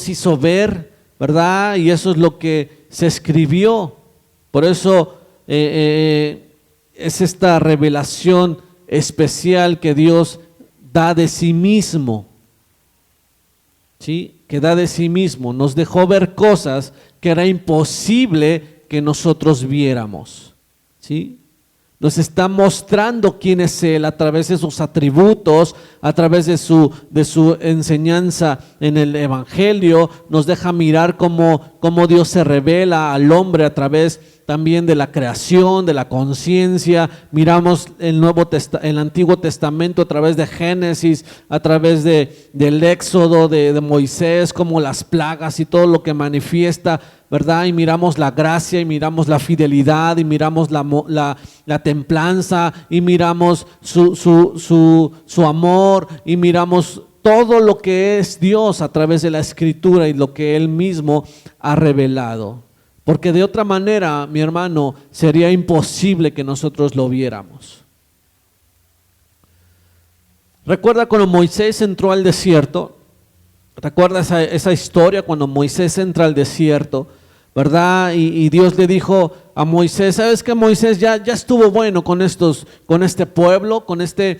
hizo ver, ¿verdad? Y eso es lo que se escribió. Por eso es esta revelación especial que Dios da de sí mismo, ¿sí? Que da de sí mismo. Nos dejó ver cosas que era imposible que nosotros viéramos, ¿sí? Nos está mostrando quién es Él a través de sus atributos, a través de su enseñanza en el Evangelio. Nos deja mirar cómo Dios se revela al hombre a través también de la creación, de la conciencia. Miramos el Antiguo Testamento a través de Génesis, a través del Éxodo de Moisés, como las plagas y todo lo que manifiesta, ¿verdad? Y miramos la gracia, y miramos la fidelidad, y miramos la templanza, y miramos su amor, y miramos todo lo que es Dios a través de la Escritura y lo que Él mismo ha revelado. Porque de otra manera, mi hermano, sería imposible que nosotros lo viéramos. ¿Recuerda cuando Moisés entró al desierto? ¿Recuerda esa historia cuando Moisés entra al desierto? ¿Verdad? Y Dios le dijo a Moisés: ¿sabes qué, Moisés? Ya estuvo bueno con este pueblo, con este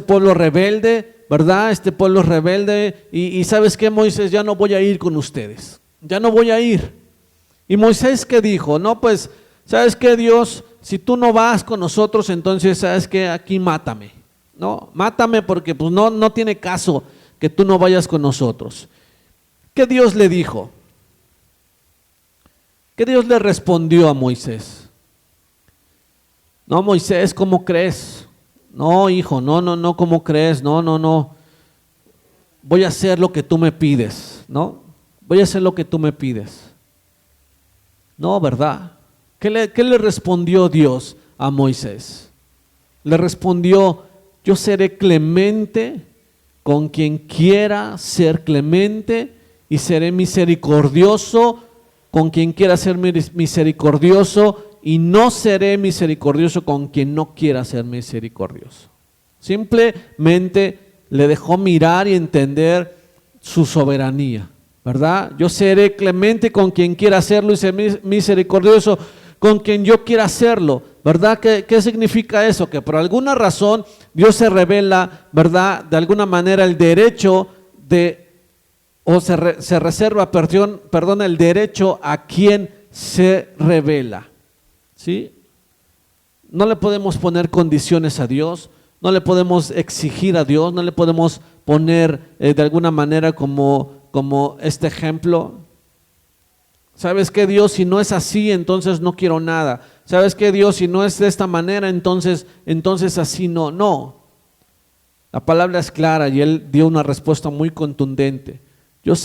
pueblo rebelde, ¿verdad? Este pueblo rebelde. Y ¿sabes qué, Moisés? Ya no voy a ir con ustedes. Ya no voy a ir. Y Moisés, ¿qué dijo? No, pues, ¿sabes qué, Dios? Si tú no vas con nosotros, entonces, ¿sabes qué? Aquí mátame. No, mátame, porque pues no tiene caso que tú no vayas con nosotros. ¿Qué Dios le dijo? ¿Qué Dios le respondió a Moisés? No, Moisés, ¿cómo crees? No, hijo, no, ¿cómo crees? No. Voy a hacer lo que tú me pides, ¿no? Voy a hacer lo que tú me pides. No, ¿verdad? ¿Qué le respondió Dios a Moisés? Le respondió: yo seré clemente con quien quiera ser clemente, y seré misericordioso con quien quiera ser misericordioso, y no seré misericordioso con quien no quiera ser misericordioso. Simplemente le dejó mirar y entender su soberanía, ¿verdad? Yo seré clemente con quien quiera hacerlo y seré misericordioso con quien yo quiera hacerlo, ¿verdad? ¿Qué significa eso? Que por alguna razón Dios se revela, ¿verdad? De alguna manera el derecho se reserva, perdón, el derecho a quien se revela, ¿sí? No le podemos poner condiciones a Dios, no le podemos exigir a Dios, no le podemos poner de alguna manera como este ejemplo. ¿Sabes qué, Dios? Si no es así, entonces no quiero nada. ¿Sabes qué, Dios? Si no es de esta manera, entonces así no. No. La palabra es clara y Él dio una respuesta muy contundente. Yo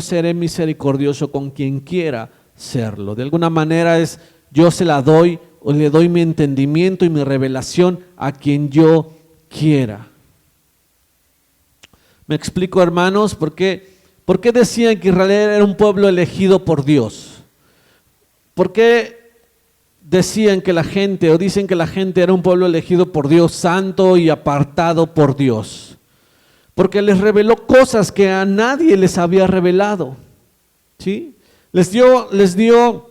seré misericordioso con quien quiera serlo. De alguna manera yo se la doy, o le doy mi entendimiento y mi revelación a quien yo quiera. ¿Me explico, hermanos? ¿Por qué decían que Israel era un pueblo elegido por Dios? ¿Por qué dicen que la gente era un pueblo elegido por Dios, santo y apartado por Dios? Porque les reveló cosas que a nadie les había revelado, ¿sí? Les dio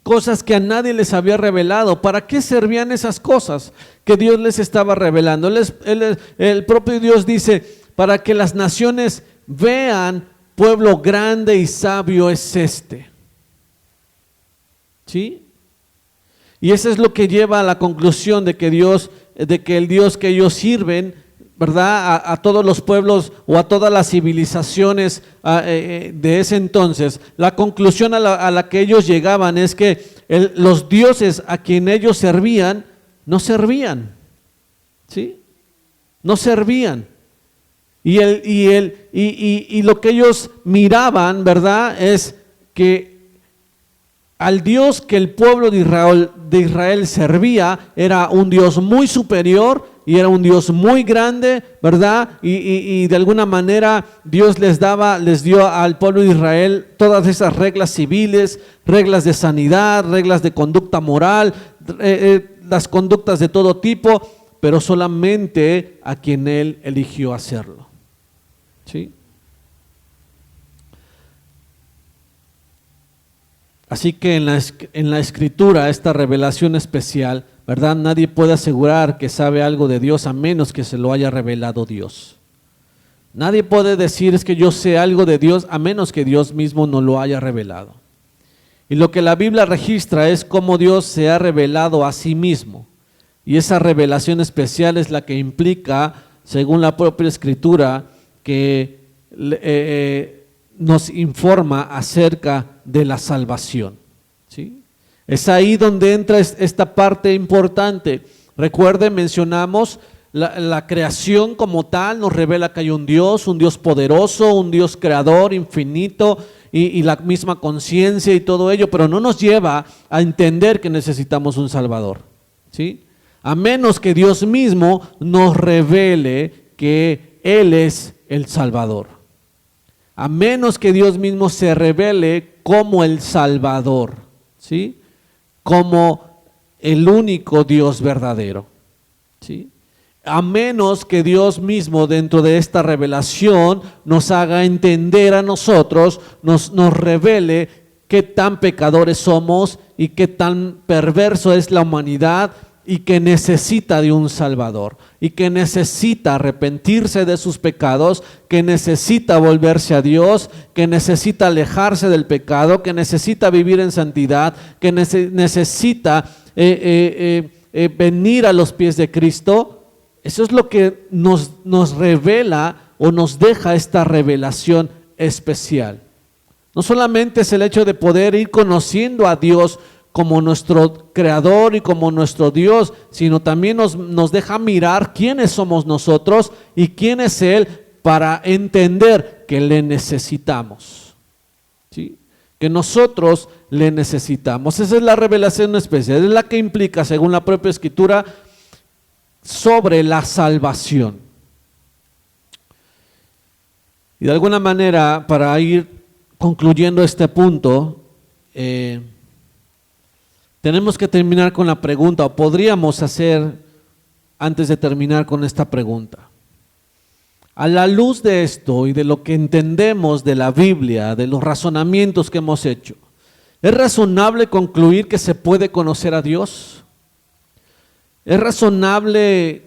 cosas que a nadie les había revelado. ¿Para qué servían esas cosas que Dios les estaba revelando? El propio Dios dice: para que las naciones vean, pueblo grande y sabio es este. ¿Sí? Y eso es lo que lleva a la conclusión de que el Dios que ellos sirven, ¿verdad? A todos los pueblos o a todas las civilizaciones de ese entonces, la conclusión a la que ellos llegaban es que los dioses a quien ellos servían, no servían, ¿sí? No servían. Y lo que ellos miraban, ¿verdad? Es que al Dios que el pueblo de Israel servía era un Dios muy superior y era un Dios muy grande, ¿verdad? Y de alguna manera Dios les dio al pueblo de Israel todas esas reglas civiles, reglas de sanidad, reglas de conducta moral, las conductas de todo tipo, pero solamente a quien Él eligió hacerlo, ¿sí? Así que en la Escritura, esta revelación especial, ¿verdad? Nadie puede asegurar que sabe algo de Dios a menos que se lo haya revelado Dios. Nadie puede decir es que yo sé algo de Dios a menos que Dios mismo no lo haya revelado. Y lo que la Biblia registra es cómo Dios se ha revelado a sí mismo. Y esa revelación especial es la que implica, según la propia Escritura, que nos informa acerca de la salvación, ¿sí? Es ahí donde entra esta parte importante. Recuerden, mencionamos la creación como tal, nos revela que hay un Dios poderoso, un Dios creador, infinito, y la misma conciencia y todo ello, pero no nos lleva a entender que necesitamos un Salvador, ¿sí? A menos que Dios mismo nos revele que Él es el Salvador. A menos que Dios mismo se revele como el Salvador, ¿sí? Como el único Dios verdadero, ¿sí? A menos que Dios mismo dentro de esta revelación nos haga entender a nosotros, nos revele qué tan pecadores somos y qué tan perverso es la humanidad y que necesita de un Salvador y que necesita arrepentirse de sus pecados, que necesita volverse a Dios, que necesita alejarse del pecado, que necesita vivir en santidad, que necesita venir a los pies de Cristo. Eso es lo que nos revela o nos deja esta revelación especial. No solamente es el hecho de poder ir conociendo a Dios como nuestro creador y como nuestro Dios, sino también nos deja mirar quiénes somos nosotros y quién es Él para entender que le necesitamos, ¿sí? Que nosotros le necesitamos. Esa es la revelación especial, es la que implica, según la propia Escritura, sobre la salvación. Y de alguna manera, para ir concluyendo este punto, tenemos que terminar con la pregunta, o podríamos hacer antes de terminar con esta pregunta. A la luz de esto y de lo que entendemos de la Biblia, de los razonamientos que hemos hecho, ¿es razonable concluir que se puede conocer a Dios? ¿Es razonable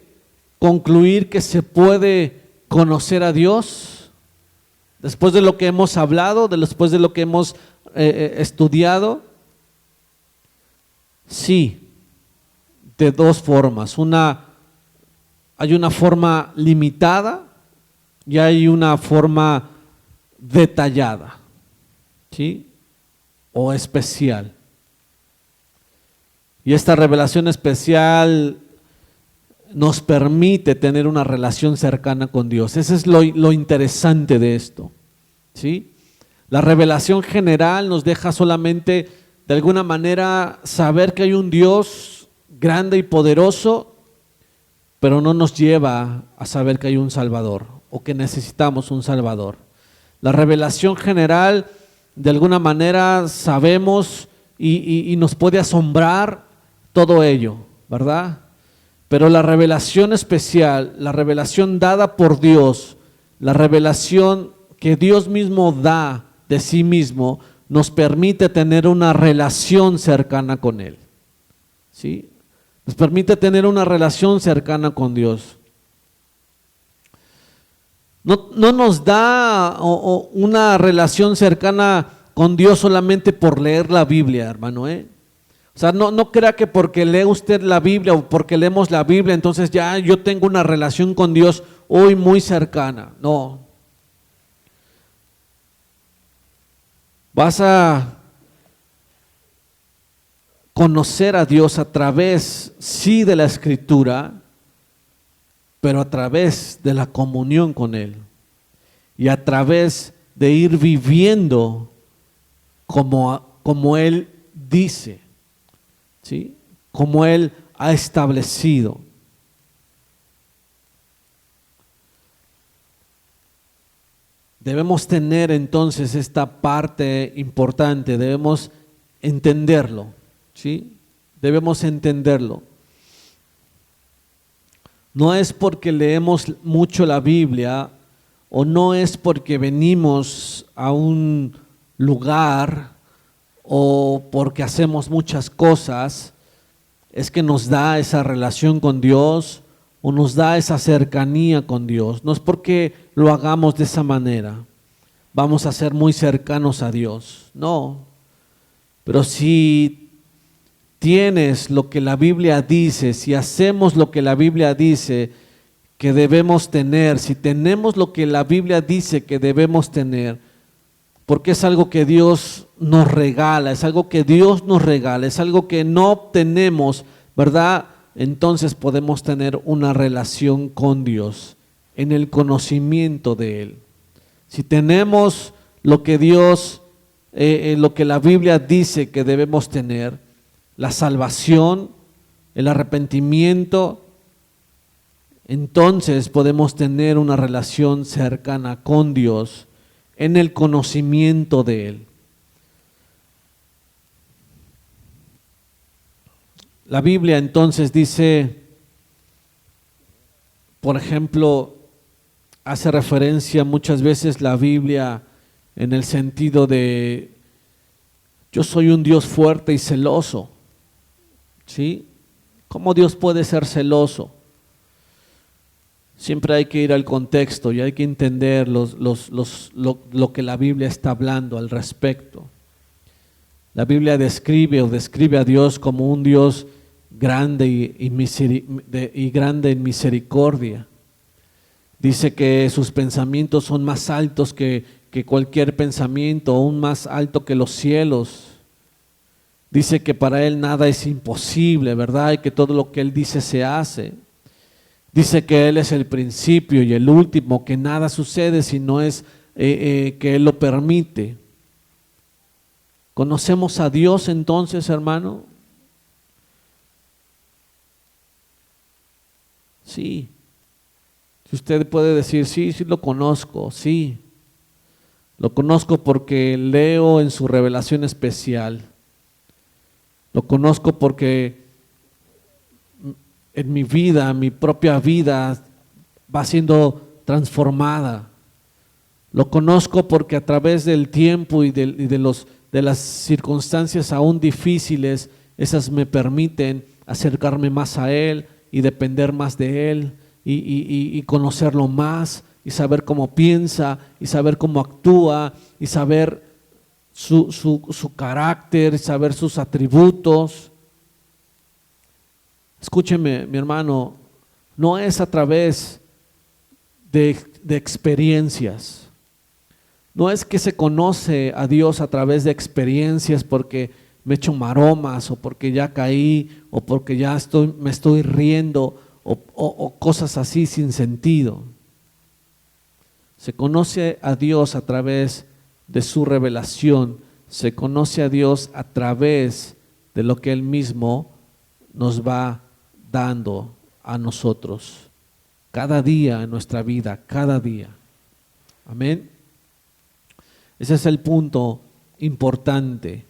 concluir que se puede conocer a Dios? Después de lo que hemos hablado, después de lo que hemos estudiado. Sí, de dos formas. Hay una forma limitada y hay una forma detallada, ¿sí? O especial. Y esta revelación especial nos permite tener una relación cercana con Dios. Ese es lo interesante de esto, ¿sí? La revelación general nos deja solamente, de alguna manera, saber que hay un Dios grande y poderoso, pero no nos lleva a saber que hay un Salvador o que necesitamos un Salvador. La revelación general, de alguna manera, sabemos y nos puede asombrar todo ello, ¿verdad? Pero la revelación especial, la revelación dada por Dios, la revelación que Dios mismo da de sí mismo, nos permite tener una relación cercana con Él, ¿sí? Nos permite tener una relación cercana con Dios. No nos da una relación cercana con Dios solamente por leer la Biblia, hermano, O sea, no crea que porque lee usted la Biblia o porque leemos la Biblia, entonces ya yo tengo una relación con Dios hoy muy cercana. No. Vas a conocer a Dios a través, sí, de la Escritura, pero a través de la comunión con Él y a través de ir viviendo como Él dice, ¿sí? Como Él ha establecido. Debemos tener entonces esta parte importante, debemos entenderlo, ¿sí? Debemos entenderlo. No es porque leemos mucho la Biblia o no es porque venimos a un lugar o porque hacemos muchas cosas, es que nos da esa relación con Dios o nos da esa cercanía con Dios. No es porque lo hagamos de esa manera, vamos a ser muy cercanos a Dios, no. Pero si tienes lo que la Biblia dice, si hacemos lo que la Biblia dice que debemos tener, si tenemos lo que la Biblia dice que debemos tener, porque es algo que Dios nos regala, es algo que Dios nos regala, es algo que no obtenemos, ¿verdad? Entonces podemos tener una relación con Dios en el conocimiento de Él. Si tenemos lo que Dios, lo que la Biblia dice que debemos tener, la salvación, el arrepentimiento, entonces podemos tener una relación cercana con Dios en el conocimiento de Él. La Biblia entonces dice, por ejemplo, hace referencia muchas veces la Biblia en el sentido de yo soy un Dios fuerte y celoso. ¿Sí? ¿Cómo Dios puede ser celoso? Siempre hay que ir al contexto y hay que entender lo que la Biblia está hablando al respecto. La Biblia describe a Dios como un Dios grande y grande en misericordia. Dice que sus pensamientos son más altos que cualquier pensamiento, aún más alto que los cielos. Dice que para Él nada es imposible, ¿verdad? Y que todo lo que Él dice se hace. Dice que Él es el principio y el último, que nada sucede si no es que Él lo permite. ¿Conocemos a Dios entonces, hermano? Sí. Si usted puede decir, sí, sí lo conozco, sí. Lo conozco porque leo en su revelación especial. Lo conozco porque en mi vida, mi propia vida va siendo transformada. Lo conozco porque a través del tiempo y de las circunstancias aún difíciles, esas me permiten acercarme más a Él y depender más de Él y conocerlo más y saber cómo piensa y saber cómo actúa y saber su carácter, saber sus atributos. Escúcheme, mi hermano, no es a través de experiencias. No es que se conoce a Dios a través de experiencias porque me echo maromas o porque ya caí o porque ya me estoy riendo o cosas así sin sentido. Se conoce a Dios a través de su revelación, se conoce a Dios a través de lo que Él mismo nos va dando a nosotros, cada día en nuestra vida, cada día. Amén. Ese es el punto importante,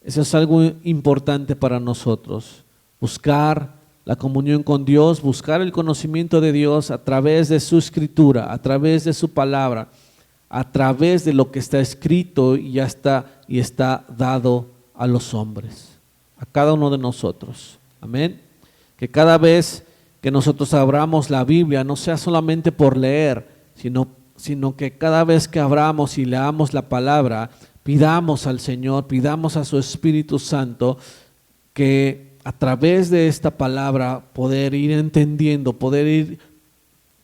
eso es algo importante para nosotros, buscar la comunión con Dios, buscar el conocimiento de Dios a través de su escritura, a través de su palabra, a través de lo que está escrito y está dado a los hombres, a cada uno de nosotros. Amén. Que cada vez que nosotros abramos la Biblia no sea solamente por leer, sino que cada vez que abramos y leamos la palabra, pidamos al Señor, pidamos a su Espíritu Santo que a través de esta palabra poder ir entendiendo, poder ir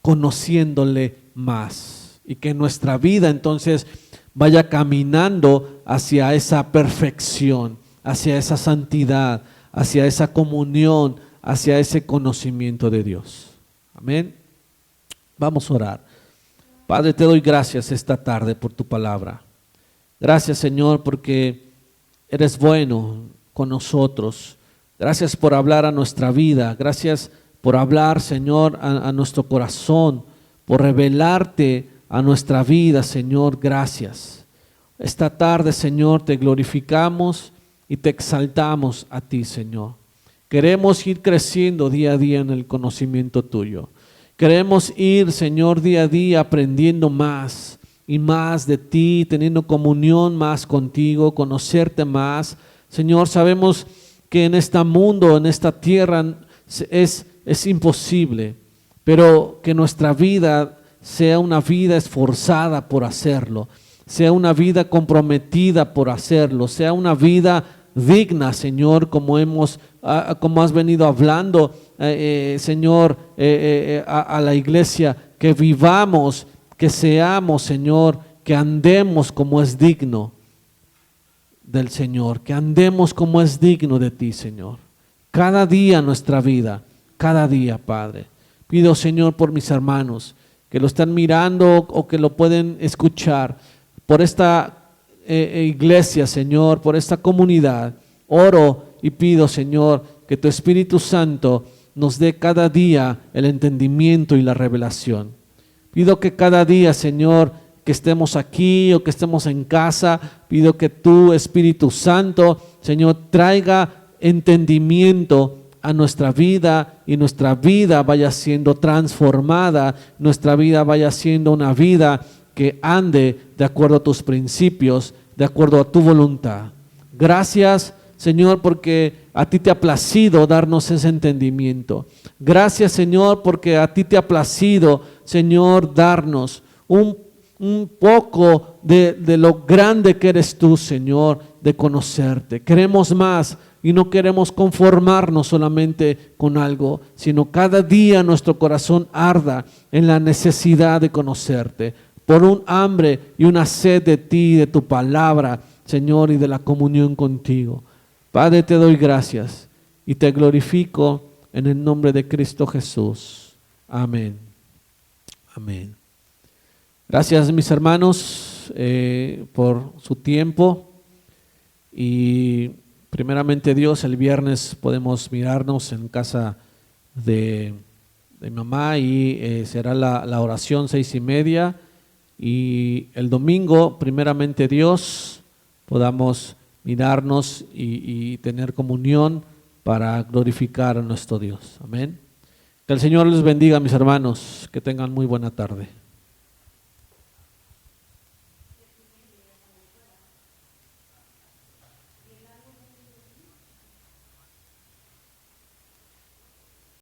conociéndole más y que nuestra vida entonces vaya caminando hacia esa perfección, hacia esa santidad, hacia esa comunión, hacia ese conocimiento de Dios. Amén. Vamos a orar. Padre, te doy gracias esta tarde por tu palabra. Gracias, Señor, porque eres bueno con nosotros. Gracias por hablar a nuestra vida. Gracias por hablar, Señor, a nuestro corazón, por revelarte a nuestra vida, Señor. Gracias. Esta tarde, Señor, te glorificamos y te exaltamos a ti, Señor. Queremos ir creciendo día a día en el conocimiento tuyo. Queremos ir, Señor, día a día aprendiendo más y más de ti, teniendo comunión más contigo, conocerte más. Señor, sabemos que en este mundo, en esta tierra es imposible, pero que nuestra vida sea una vida esforzada por hacerlo, sea una vida comprometida por hacerlo, sea una vida digna, Señor, como has venido hablando, Señor, a la iglesia, que vivamos, que seamos, Señor, que andemos como es digno del Señor, que andemos como es digno de ti, Señor. Cada día nuestra vida, cada día, Padre. Pido, Señor, por mis hermanos que lo están mirando o que lo pueden escuchar, por esta iglesia, Señor, por esta comunidad. Oro y pido, Señor, que tu Espíritu Santo nos dé cada día el entendimiento y la revelación. Pido que cada día, Señor, que estemos aquí o que estemos en casa, pido que tu Espíritu Santo, Señor, traiga entendimiento a nuestra vida y nuestra vida vaya siendo transformada, nuestra vida vaya siendo una vida que ande de acuerdo a tus principios, de acuerdo a tu voluntad. Gracias, Señor, porque a ti te ha placido darnos ese entendimiento. Gracias, Señor, porque a ti te ha placido, Señor, darnos un poco de lo grande que eres tú, Señor, de conocerte. Queremos más y no queremos conformarnos solamente con algo, sino cada día nuestro corazón arda en la necesidad de conocerte, por un hambre y una sed de ti, de tu palabra, Señor, y de la comunión contigo. Padre, te doy gracias y te glorifico en el nombre de Cristo Jesús. Amén. Amén. Gracias, mis hermanos, por su tiempo. Y primeramente Dios, el viernes podemos mirarnos en casa de mamá y será la oración 6:30. Y el domingo, primeramente Dios, podamos mirarnos y tener comunión para glorificar a nuestro Dios. Amén. Que el Señor les bendiga, mis hermanos. Que tengan muy buena tarde.